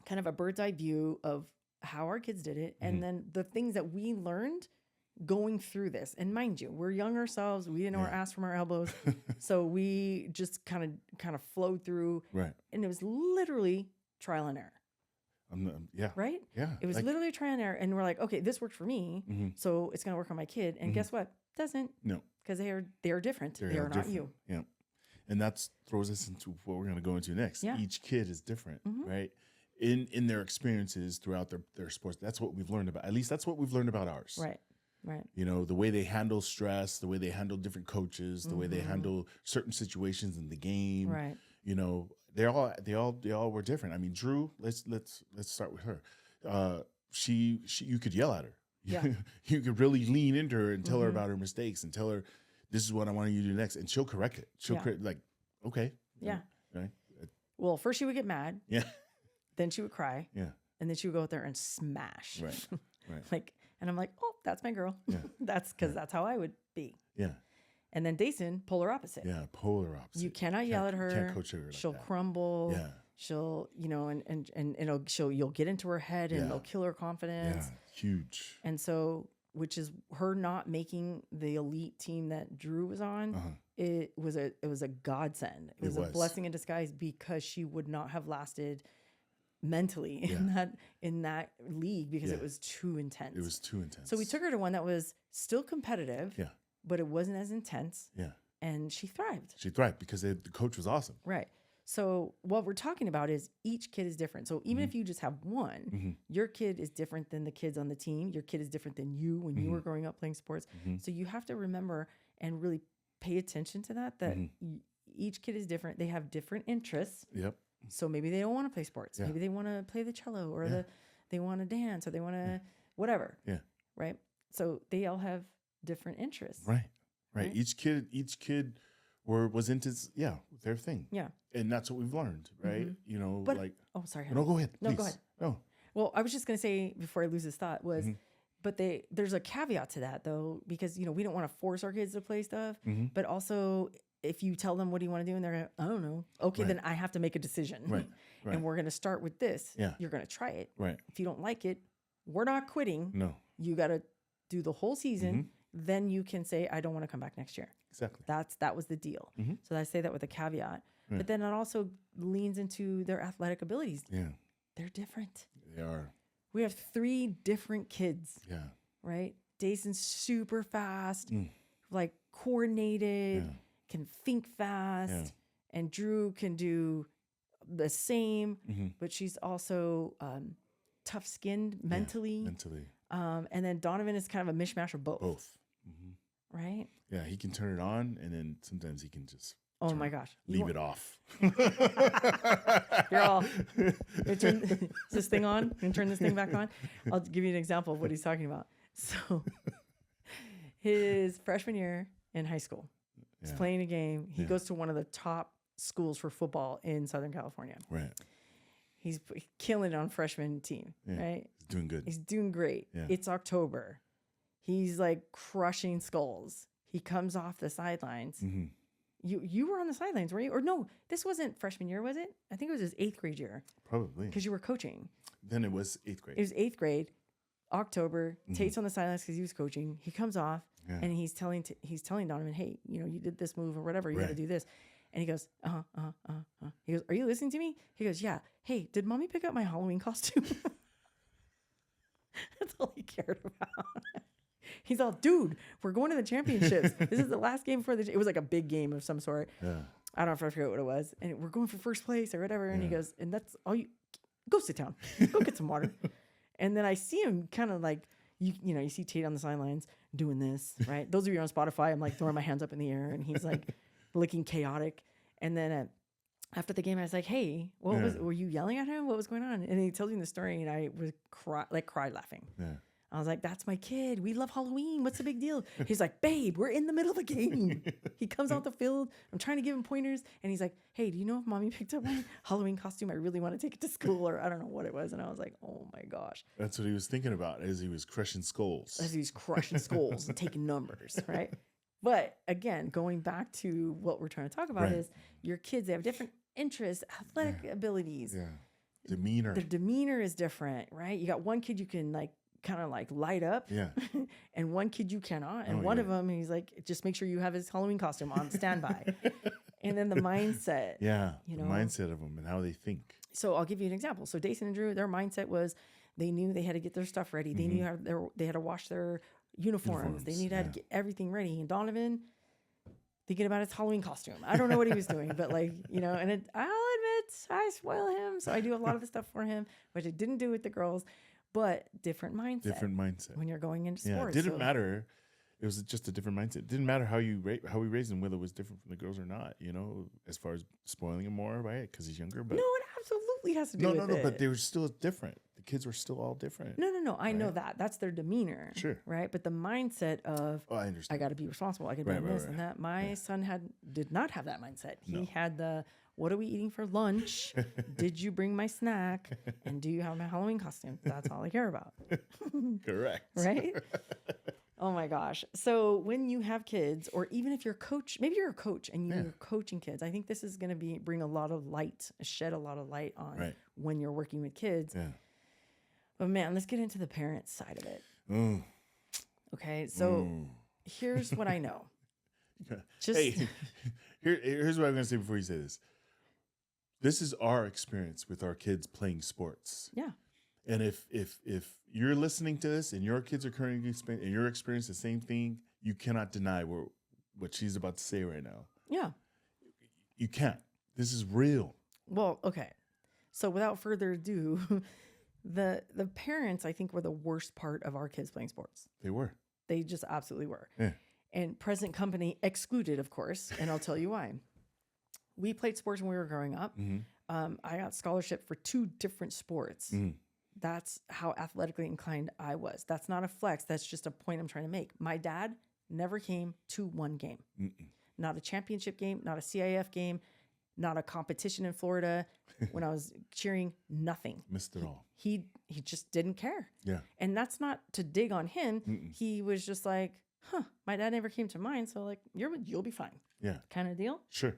kind of a bird's eye view of how our kids did it, and then the things that we learned going through this. And mind you, we're young ourselves. We didn't know our ass from our elbows. So we just kind of flowed through. Right. And it was literally trial and error. Yeah. Right? Yeah. It was literally trial and error. And we're like, okay, this worked for me. So it's going to work on my kid. And guess what? Doesn't. No. Because they are different. They are not you. Yeah. And that throws us into what we're going to go into next. Yeah. Each kid is different, right? In their experiences throughout their sports. That's what we've learned about. At least that's what we've learned about ours. Right. Right. The way they handle stress, the way they handle different coaches, the way they handle certain situations in the game. Right. they all were different. I mean, Drew, let's start with her. You could yell at her. Yeah. You could really lean into her and tell her about her mistakes and tell her, this is what I want you to do next. And she'll correct it. She'll correct, like, okay. Yeah. Right. Well, first she would get mad. Yeah. Then she would cry. Yeah. And then she would go out there and smash. Right. Right. Like, and I'm like, oh, that's my girl. Yeah. That's because that's how I would be. Yeah. And then Deison, polar opposite. Yeah. Polar opposite. You cannot yell at her. Can't coach her. Like she'll that. crumble. Yeah. She'll, you'll get into her head and it'll kill her confidence. Yeah. Huge. And so, which is her not making the elite team that Drew was on. It was a godsend. It was a blessing in disguise because she would not have lasted mentally in that league because it was too intense. It was too intense. So we took her to one that was still competitive. Yeah. But it wasn't as intense. Yeah. And she thrived. She thrived because the coach was awesome. Right. So what we're talking about is each kid is different. So even if you just have one, your kid is different than the kids on the team. Your kid is different than you when you were growing up playing sports. So you have to remember and really pay attention to that each kid is different. They have different interests. Yep. So maybe they don't want to play sports. Yeah. Maybe they want to play the cello or they want to dance or they want to whatever. Yeah. Right. So they all have different interests. Right. Each kid was into their thing. Yeah. And that's what we've learned, right? You know, but, like sorry. No, go ahead. No, please. go ahead. No. Well, I was just gonna say before I lose this thought was but there's a caveat to that though, because we don't want to force our kids to play stuff. But also if you tell them what do you want to do and they're gonna, I don't know. Okay, then I have to make a decision. Right. And we're gonna start with this. Yeah. You're gonna try it. Right. If you don't like it, we're not quitting. No. You gotta do the whole season. Then you can say, I don't want to come back next year. Exactly. That was the deal. So I say that with a caveat. But then it also leans into their athletic abilities. Yeah. They're different. They are. We have 3 different kids. Yeah. Right? Daison's super fast, like coordinated, can think fast. And Drew can do the same, but she's also tough-skinned mentally. Mentally. And then Donovan is kind of a mishmash of both. Right? Yeah, he can turn it on, and then sometimes he can just my gosh. leave it off. You're all, is this thing on? Can you turn this thing back on? I'll give you an example of what he's talking about. So his freshman year in high school, he's playing a game. He goes to one of the top schools for football in Southern California. Right. He's killing it on freshman team, right? He's doing good. He's doing great. Yeah. It's October. He's like crushing skulls. He comes off the sidelines. You were on the sidelines, were you? Or no, this wasn't freshman year, was it? I think it was his 8th grade year. Probably. Because you were coaching. Then it was 8th grade. It was 8th grade, October. Tate's on the sidelines because he was coaching. He comes off and he's telling Donovan, hey, you did this move or whatever. You got to do this. And he goes, He goes, are you listening to me? He goes, yeah. Hey, did mommy pick up my Halloween costume? That's all he cared about. He's all, dude, we're going to the championships. This is the last game before it was like a big game of some sort. Yeah. I don't know if I forget what it was. And we're going for first place or whatever. And he goes, and that's all go sit down. Go get some water. And then I see him kind of like, you see Tate on the sidelines doing this, right? Those of you on Spotify, I'm like throwing my hands up in the air and he's like looking chaotic. And then after the game, I was like, hey, were you yelling at him? What was going on? And he tells me the story and I was cried laughing. Yeah. I was like, that's my kid. We love Halloween. What's the big deal? He's like, babe, we're in the middle of the game. He comes out the field. I'm trying to give him pointers. And he's like, hey, do you know if mommy picked up my Halloween costume? I really want to take it to school. Or I don't know what it was. And I was like, oh my gosh. That's what he was thinking about as he was crushing skulls. As he's crushing skulls and taking numbers, right? But again, going back to what we're trying to talk about is your kids, they have different interests, athletic abilities. Yeah. Demeanor. Their demeanor is different, right? You got one kid you can kind of light up, and one kid you cannot, and one of them he's like, just make sure you have his Halloween costume on standby. And then the mindset, the mindset of them and how they think. So I'll give you an example. So Deison and Drew, their mindset was they knew they had to get their stuff ready. They knew they had to wash their uniforms. They knew how to get everything ready. And Donovan, thinking about his Halloween costume. I don't know what he was doing, but and I'll admit I spoil him, so I do a lot of the stuff for him, which I didn't do with the girls. But different mindset. Different mindset. When you're going into sports. It didn't matter It was just a different mindset. It didn't matter how we raised him, whether it was different from the girls or not, you know, as far as spoiling him more, right? Because he's younger. But No, it absolutely has to do with it. But they were still different. The kids were still all different. No. I know that. That's their demeanor. Sure. Right? But the mindset of, I understand. I got to be responsible. I got to do this and that. My son did not have that mindset. He had the, what are we eating for lunch? Did you bring my snack? And do you have my Halloween costume? That's all I care about. Correct. Right? Oh my gosh. So when you have kids, or even if you're a coach, maybe you're a coach and you're coaching kids, I think this is going to bring a lot of light, shed a lot of light on when you're working with kids. Yeah. But man, let's get into the parent side of it. Okay. So here's what I know. Here's what I'm going to say before you say this. This is our experience with our kids playing sports. Yeah. And if you're listening to this and your kids are currently experiencing and you're experiencing the same thing, you cannot deny what she's about to say right now. Yeah. You can't. This is real. Well, okay. So without further ado, the parents, I think, were the worst part of our kids playing sports. They were. They just absolutely were. Yeah. And present company excluded, of course. And I'll tell you why. We played sports when we were growing up. Mm-hmm. I got scholarship for 2 different sports. Mm-hmm. That's how athletically inclined I was. That's not a flex. That's just a point I'm trying to make. My dad never came to one game. Not a championship game, not a CIF game, not a competition in Florida. When I was cheering, nothing. Missed it all. He just didn't care. Yeah. And that's not to dig on him. He was just like, my dad never came to mine. So like, you'll be fine. Yeah. Kind of deal. Sure.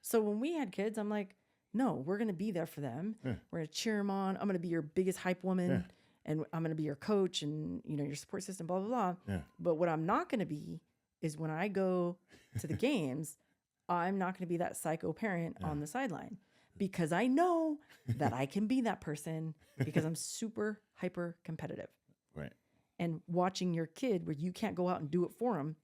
So when we had kids, I'm like, no, we're going to be there for them. Yeah. We're going to cheer them on. I'm going to be your biggest hype woman. Yeah. And I'm going to be your coach and, you know, your support system, blah, blah, blah. Yeah. But what I'm not going to be is when I go to the games, I'm not going to be that psycho parent on the sideline, because I know that I can be that person because I'm super hyper competitive. Right. And watching your kid where you can't go out and do it for them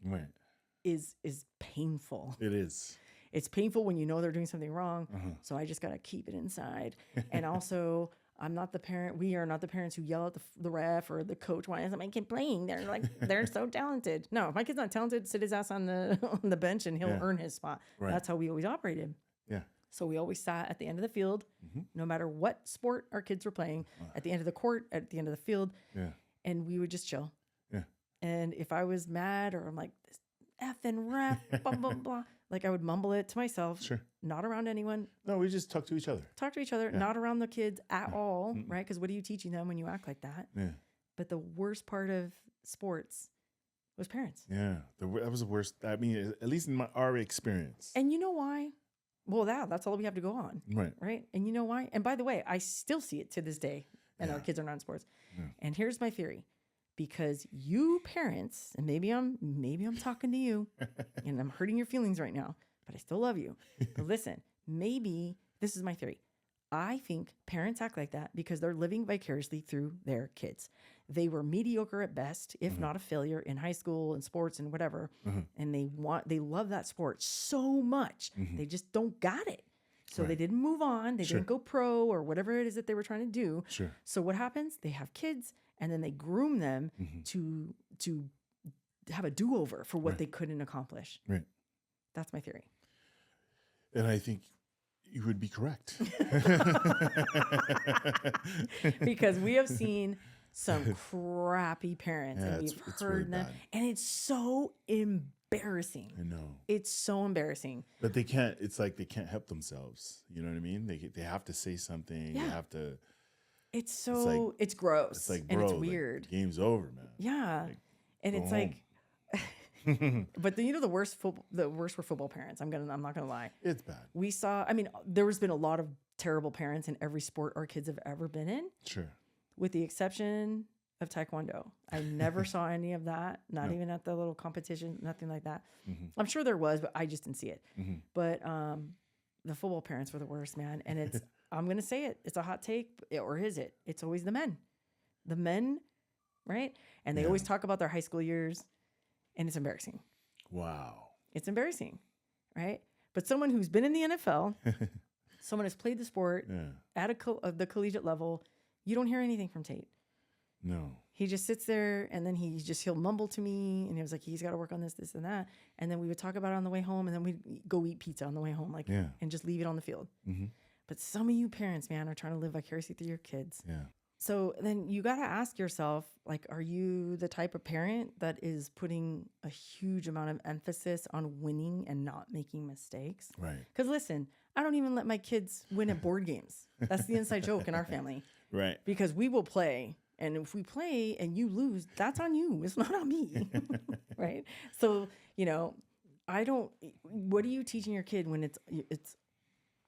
is painful. It is. It's painful when you know they're doing something wrong. So I just got to keep it inside. And also, I'm not the parent. We are not the parents who yell at the ref or the coach. Why isn't my kid playing? They're like, they're so talented. No, if my kid's not talented, sit his ass on the bench and he'll earn his spot. Right. That's how we always operated. Yeah. So we always sat at the end of the field, no matter what sport our kids were playing, at the end of the court, at the end of the field. Yeah. And we would just chill. Yeah. And if I was mad or I'm like, this effing ref, blah, blah, blah. Like I would mumble it to myself. Sure. Not around anyone. No, we just talk to each other. Not around the kids at all, right? Because what are you teaching them when you act like that? Yeah. But the worst part of sports was parents. Yeah. That was the worst. I mean, at least in our experience. And you know why? Well, that's all we have to go on. Right. Right. And you know why? And by the way, I still see it to this day. And our kids are not in sports. Yeah. And here's my theory. Because you parents, and maybe I'm talking to you and I'm hurting your feelings right now, but I still love you. But listen, maybe this is my theory. I think parents act like that because they're living vicariously through their kids. They were mediocre at best, if not a failure in high school and sports and whatever. And they love that sport so much. They just don't got it. So they didn't move on. They didn't go pro or whatever it is that they were trying to do. Sure. So what happens? They have kids and then they groom them to have a do-over for what they couldn't accomplish. Right. That's my theory. And I think you would be correct. Because we have seen some crappy parents and we've heard them. Bad. And it's so embarrassing. I know. It's so embarrassing. But they can't, it's like they can't help themselves. You know what I mean? They have to say something. Yeah. They have to. It's gross. It's like, bro, and it's weird. Like, game's over, man. Yeah. Like, and it's home. But the worst for football parents. I'm not gonna lie. It's bad. We saw, there has been a lot of terrible parents in every sport our kids have ever been in. Sure. With the exception of Taekwondo. I never saw any of that. Not even at the little competition, nothing like that. I'm sure there was, but I just didn't see it. But the football parents were the worst, man. And it's I'm going to say it. It's a hot take, or is it? It's always the men. The men, right? And they always talk about their high school years, and it's embarrassing. Wow. It's embarrassing, right? But someone who's been in the NFL, someone who's played the sport at the collegiate level, you don't hear anything from Tate. No. He just sits there and then he'll mumble to me and he was like, he's got to work on this, this, and that. And then we would talk about it on the way home and then we'd go eat pizza on the way home, and just leave it on the field. Mm-hmm. But some of you parents, man, are trying to live vicariously through your kids. Yeah. So then you got to ask yourself, like, are you the type of parent that is putting a huge amount of emphasis on winning and not making mistakes? Right. Because listen, I don't even let my kids win at board games. That's the inside joke in our family. Right. Because we will play. And if we play and you lose, that's on you. It's not on me. Right. So, what are you teaching your kid when it's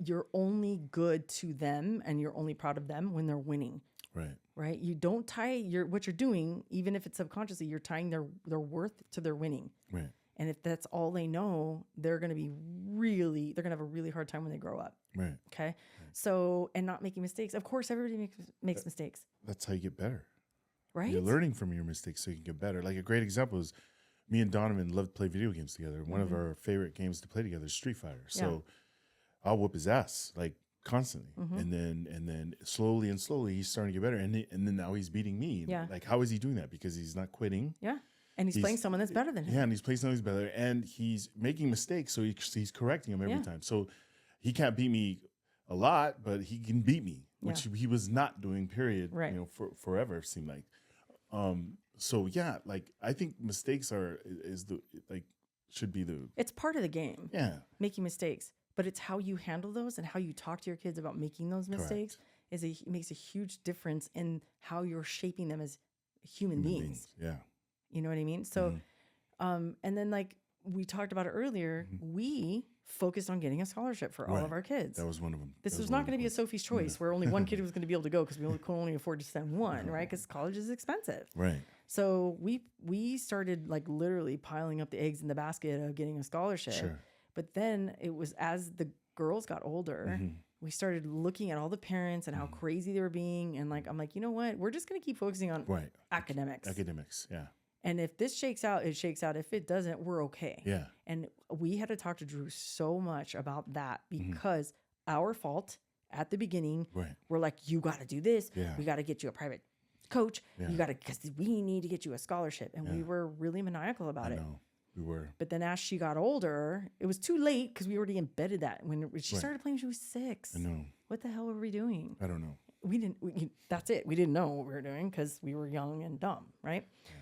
you're only good to them and you're only proud of them when they're winning? Right. Right. You don't tie what you're doing, even if it's subconsciously, you're tying their worth to their winning. Right. And if that's all they know, they're going to have a really hard time when they grow up. Right. Okay. Right. So, and not making mistakes. Of course, everybody makes mistakes. That's how you get better. Right. You're learning from your mistakes so you can get better. Like a great example is me and Donovan love to play video games together. One of our favorite games to play together is Street Fighter. So I'll whoop his ass like constantly. And then slowly he's starting to get better. And then now he's beating me. Yeah. Like, how is he doing that? Because he's not quitting. Yeah. And he's playing someone that's better than him. Yeah, and he's playing someone who's better. And he's making mistakes, so he's correcting them every time. So he can't beat me a lot, but he can beat me, which he was not doing, period. Right. For forever, it seemed like. So yeah, like I think mistakes should be the. It's part of the game. Yeah. Making mistakes. But it's how you handle those and how you talk to your kids about making those mistakes makes a huge difference in how you're shaping them as human beings. Yeah. You know what I mean? So, and then like we talked about it earlier, we focused on getting a scholarship for all of our kids. That was one of them. This was not going to be a Sophie's Choice where only one kid was going to be able to go because we could only afford to send one, right? Because college is expensive. Right. So we started like literally piling up the eggs in the basket of getting a scholarship. Sure. But then it was as the girls got older, we started looking at all the parents and how crazy they were being. And like, I'm like, you know what? We're just going to keep focusing on academics. Academics, yeah. And if this shakes out, it shakes out. If it doesn't, we're okay. Yeah. And we had to talk to Drew so much about that because our fault at the beginning, we're like, you got to do this. Yeah. We got to get you a private coach. You got to, because we need to get you a scholarship. And we were really maniacal about it. No, we were. But then as she got older, it was too late because we already embedded that. When she started playing, she was 6. I know. What the hell were we doing? I don't know. That's it. We didn't know what we were doing because we were young and dumb, right? Yeah.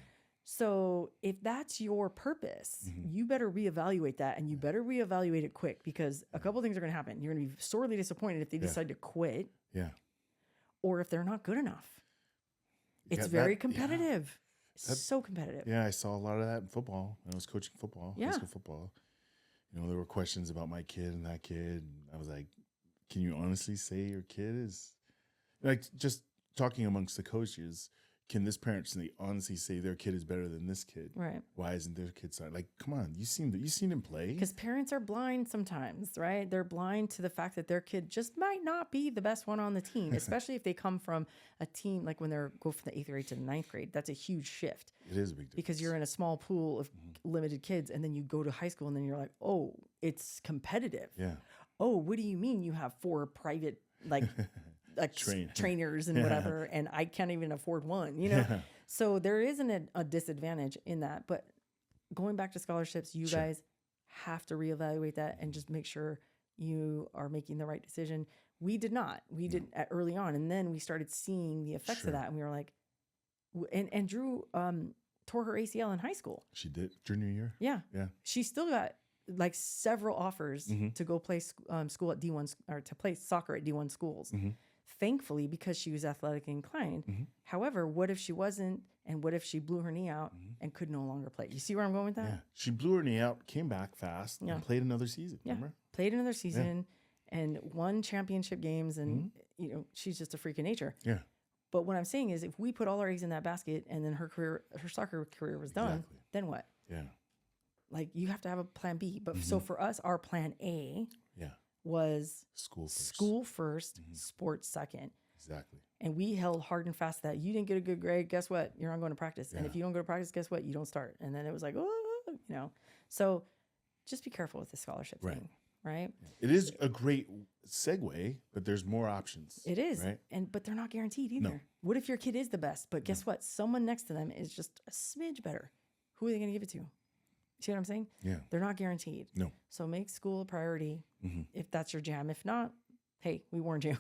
So if that's your purpose, you better reevaluate that, and you better reevaluate it quick because a couple of things are going to happen. You're going to be sorely disappointed if they decide to quit, or if they're not good enough. It's very competitive. So competitive. Yeah, I saw a lot of that in football. I was coaching football, high school football. There were questions about my kid and that kid. And I was like, can you honestly say your kid is like just talking amongst the coaches? Can this parent honestly say their kid is better than this kid? Right. Why isn't their kid starting? Like, come on, you seen him play? Because parents are blind sometimes, right? They're blind to the fact that their kid just might not be the best one on the team, especially if they come from a team like when go from the 8th grade to the 9th grade. That's a huge shift. It is a big difference. Because you're in a small pool of limited kids, and then you go to high school, and then you're like, oh, it's competitive. Yeah. Oh, what do you mean you have 4 private like trainers and whatever, and I can't even afford one, So there isn't a disadvantage in that. But going back to scholarships, you guys have to reevaluate that and just make sure you are making the right decision. We did not. We did early on, and then we started seeing the effects of that, and we were like, and Drew tore her ACL in high school. She did junior year. Yeah. She still got like several offers to go play school at D1 or to play soccer at D1 schools. Thankfully, because she was athletically inclined. However, what if she wasn't? And what if she blew her knee out and could no longer play? You see where I'm going with that? Yeah. She blew her knee out, came back fast, and played another season. Remember? Played another season and won championship games. And, she's just a freak of nature. Yeah. But what I'm saying is if we put all our eggs in that basket and then her soccer career was done, then what? Yeah. Like you have to have a plan B. But so for us, our plan A was school first, sports second. Exactly. And we held hard and fast that you didn't get a good grade. Guess what? You're not going to practice. And if you don't go to practice, guess what? You don't start. And then it was like, So just be careful with the scholarship thing. right? It is a great segue, but there's more options. It is. Right? But they're not guaranteed either. No. What if your kid is the best, but guess what? Someone next to them is just a smidge better. Who are they going to give it to? See what I'm saying? Yeah. They're not guaranteed. No. So make school a priority Mm-hmm. if that's your jam. If not, hey, we warned you.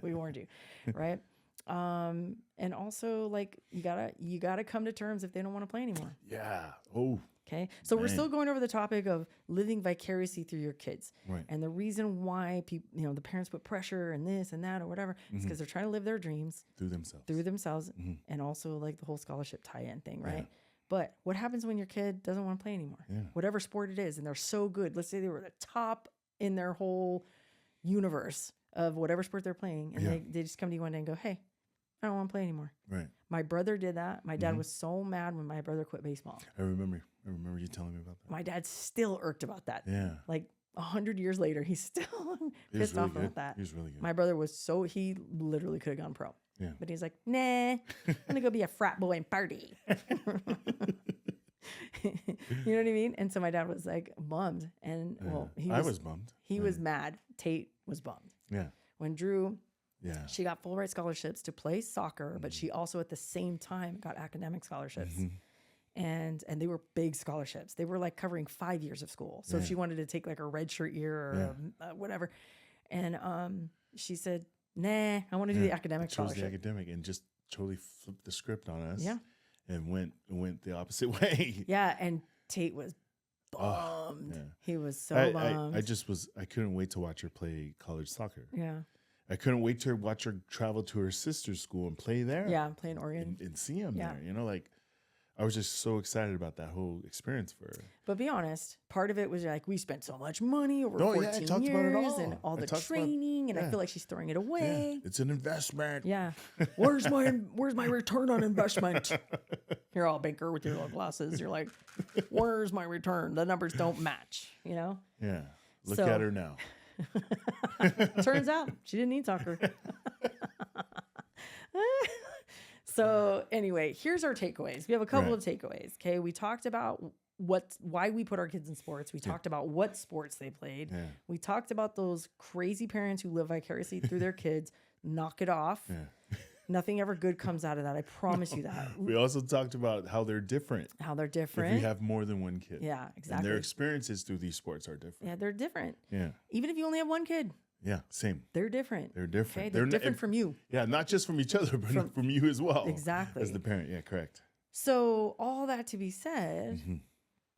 We warned you, right? And also, like, you gotta come to terms if they don't want to play anymore. Yeah. Oh. Okay. So we're Man. still going over the topic of living vicariously through your kids. Right. And the reason why people, the parents put pressure and this and that or whatever is because they're trying to live their dreams Through themselves. Mm-hmm. And also like the whole scholarship tie-in thing, right? Yeah. But what happens when your kid doesn't want to play anymore? Yeah. Whatever sport it is, and they're so good. Let's say they were the top in their whole universe of whatever sport they're playing, and they just come to you one day and go, "Hey, I don't want to play anymore." Right. My brother did that. My dad was so mad when my brother quit baseball. I remember you telling me about that. My dad's still irked about that. Yeah. Like 100 years later, he's still He was pissed really off good. about that. He was really good. My brother was he literally could have gone pro. Yeah. But he's like, nah, I'm going to go be a frat boy and party. You know what I mean? And so my dad was like bummed. And I was bummed. He was mad. Tate was bummed. Yeah. When Drew, Yeah. she got full ride scholarships to play soccer, but she also at the same time got academic scholarships. And they were big scholarships. They were like covering 5 years of school. So if she wanted to take like a red shirt year or whatever. And she said, nah, I want to do the academic chose scholarship. the academic and just totally flipped the script on us. Yeah. And went the opposite way. Yeah. And Tate was bummed. Yeah. He was so bummed. I couldn't wait to watch her play college soccer. Yeah. I couldn't wait to watch her travel to her sister's school and play there. Yeah. Play in Oregon. And see him Yeah. there. Like, I was just so excited about that whole experience for her. But be honest, part of it was like we spent so much money over Oh, 14 yeah, I years talked about it all. and all I the talked about- training, and I yeah. feel like she's throwing it away. It's an investment. Yeah. Where's my return on investment? You're all banker with your little glasses. You're like, where's my return? The numbers don't match, Yeah. Look So- at her now. Turns out she didn't need soccer. So anyway, here's our takeaways. We have a couple of takeaways. Okay. We talked about why we put our kids in sports. We talked about what sports they played. Yeah. We talked about those crazy parents who live vicariously through their kids. Knock it off. Yeah. Nothing ever good comes out of that. I promise you that. We also talked about how they're different. How they're If different. we have more than one kid. Yeah, And exactly. their experiences through these sports are different. Yeah, they're different. Yeah. Even if you only have one kid, Yeah. Same. they're different. They're different. Okay, they're different and- from you. Yeah, not just from each other, but from you as well. Exactly. As the parent. Yeah, correct. So all that to be said,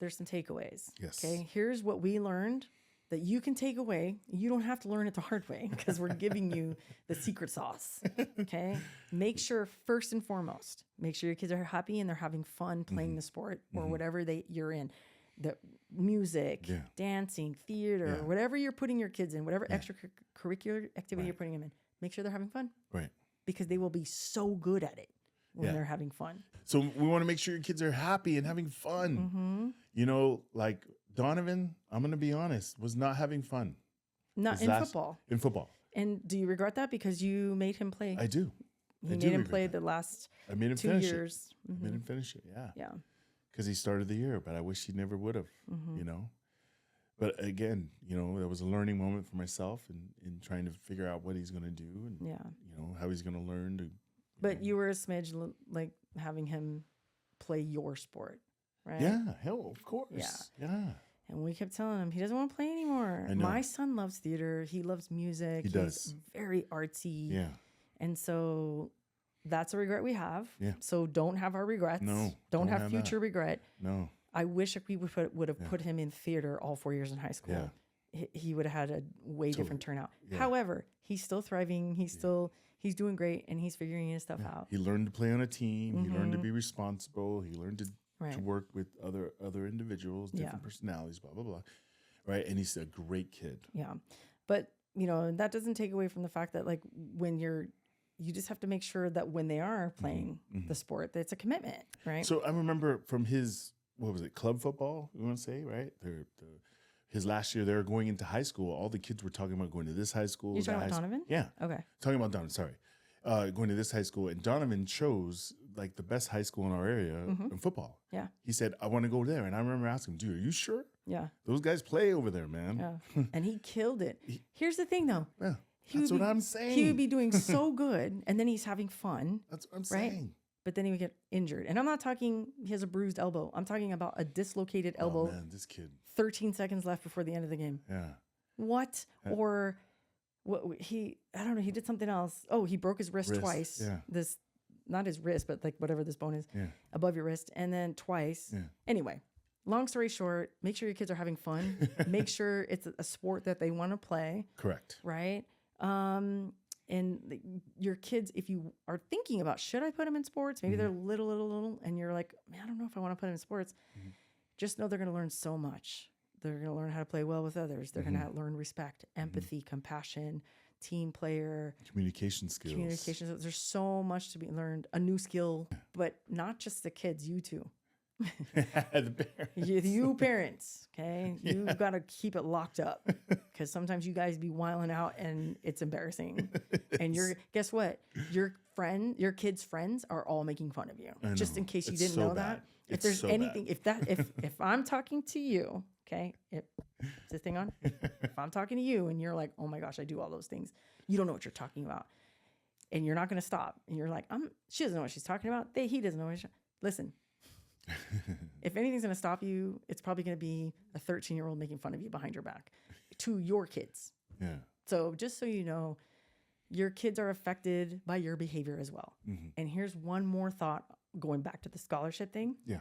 there's some takeaways. Yes. Okay. Here's what we learned that you can take away. You don't have to learn it the hard way because we're giving you the secret sauce. Okay. Make sure first and foremost, make sure your kids are happy and they're having fun playing the sport or whatever you're in. The music, dancing, theater, whatever you're putting your kids in, whatever extracurricular activity you're putting them in, make sure they're having fun Right. because they will be so good at it when they're having fun. So we want to make sure your kids are happy and having fun. You know, like Donovan, I'm going to be honest, was not having fun. Not in football. In football. And do you regret that because you made him play? I do. You made him play the last I made him 2 finish years. it. I made him finish it. Yeah. Yeah. Because he started the year, but I wish he never would have, you know. But again, you know, that was a learning moment for myself in trying to figure out what he's going to do and, Yeah. you know, how he's going to learn to. But you were a smidge like having him play your sport, right? Yeah, hell, of course. Yeah. And we kept telling him he doesn't want to play anymore. I know. My son loves theater. He loves music. He does. He's very artsy. Yeah. And so that's a regret we have. Yeah. So don't have our regrets. No, Don't don't have have future regret. No. I wish we would have put him in theater all 4 years in high school. He would have had a way different turnout. Yeah. However, he's still thriving. He's doing great, and he's figuring his stuff out. He learned to play on a team. He learned to be responsible. He learned to Right. work with other individuals, different personalities, blah, blah, blah. Right. And he's a great kid. Yeah. But, you know, that doesn't take away from the fact that, like, when you just have to make sure that when they are playing the sport, that it's a commitment, right? So I remember from his, what was it, club football, we want to say, right? His last year, they were going into high school. All the kids were talking about going to this high school. You're talking about Donovan? Yeah. Okay. Talking about Donovan, sorry. Going to this high school. And Donovan chose like the best high school in our area in football. Yeah. He said, I want to go there. And I remember asking him, dude, are you sure? Yeah. Those guys play over there, man. Yeah. And he killed it. Here's the thing, though. Yeah. That's what I'm saying. He would be doing so good, and then he's having fun. That's what I'm right? saying. But then he would get injured. And I'm not talking he has a bruised elbow. I'm talking about a dislocated elbow. Oh, man, this kid. 13 seconds left before the end of the game. Yeah. What? Or what I don't know, he did something else. Oh, he broke his wrist twice. Yeah. This, not his wrist, but like whatever this bone is Yeah. above your wrist. And then twice. Yeah. Anyway, long story short, make sure your kids are having fun. Make sure it's a sport that they want to play. Correct. Right? Your kids, if you are thinking about, should I put them in sports? Maybe they're little, and you're like, man, I don't know if I want to put them in sports. Just know they're going to learn so much. They're going to learn how to play well with others. They're going to learn respect, empathy, compassion, team player, communication skills. There's so much to be learned. A new skill, but not just the kids, you too. The parents. You parents, okay? You've got to keep it locked up because sometimes you guys be wiling out and it's embarrassing. And guess what? Your kids' friends are all making fun of you. Just in case you didn't know that. If there's anything, if I'm talking to you, okay, is this thing on? If I'm talking to you and you're like, oh my gosh, I do all those things, you don't know what you're talking about, and you're not going to stop, and you're like, she doesn't know what she's talking about. He doesn't know what she's. Listen. If anything's going to stop you, it's probably going to be a 13-year-old making fun of you behind your back to your kids. Yeah. So just so you know, your kids are affected by your behavior as well. And here's one more thought going back to the scholarship thing. Yeah.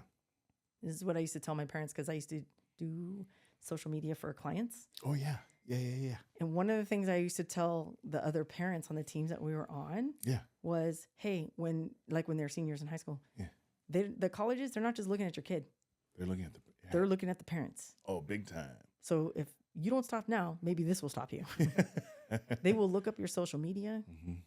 This is what I used to tell my parents because I used to do social media for clients. Oh, yeah. Yeah. And one of the things I used to tell the other parents on the teams that we were on was, hey, when they're seniors in high school, the colleges, they're not just looking at your kid. They're looking at they're looking at the parents. Oh, big time. So if you don't stop now, maybe this will stop you. They will look up your social media.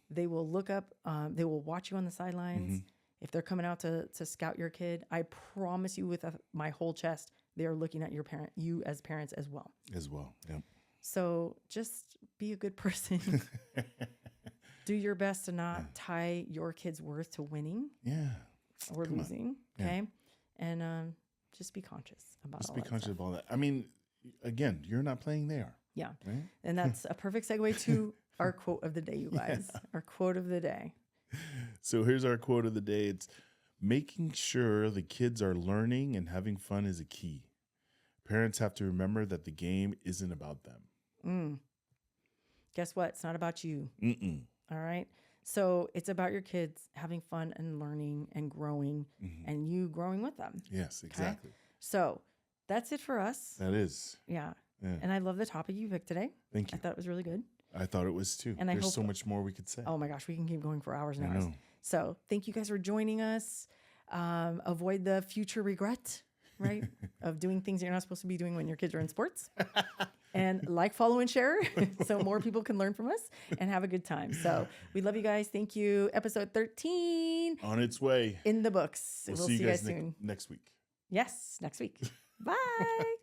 They will look up, they will watch you on the sidelines. If they're coming out to scout your kid, I promise you with my whole chest, they are looking at you as parents as well. Yep. So just be a good person. Do your best to not tie your kid's worth to winning. Yeah. Or losing. Okay. And just be conscious about Just all be that conscious stuff. of all that. I mean, again, you're not playing there. Yeah. Right? And that's a perfect segue to our quote of the day, you guys. Our quote of the day. So here's our quote of the day. It's making sure the kids are learning and having fun is a key. Parents have to remember that the game isn't about them. Guess what? It's not about you. All right. So it's about your kids having fun and learning and growing and you growing with them. Yes, exactly. Okay? So that's it for us. That is. Yeah. And I love the topic you picked today. Thank you. I thought it was really good. I thought it was too. And There's so much more we could say. Oh my gosh, we can keep going for hours and I hours. know. So thank you guys for joining us. Avoid the future regret, right? Of doing things you're not supposed to be doing when your kids are in sports. And like, follow, and share so more people can learn from us and have a good time. So we love you guys. Thank you. Episode 13. On its way. In the books. We'll see you guys soon. Next week. Yes, next week. Bye.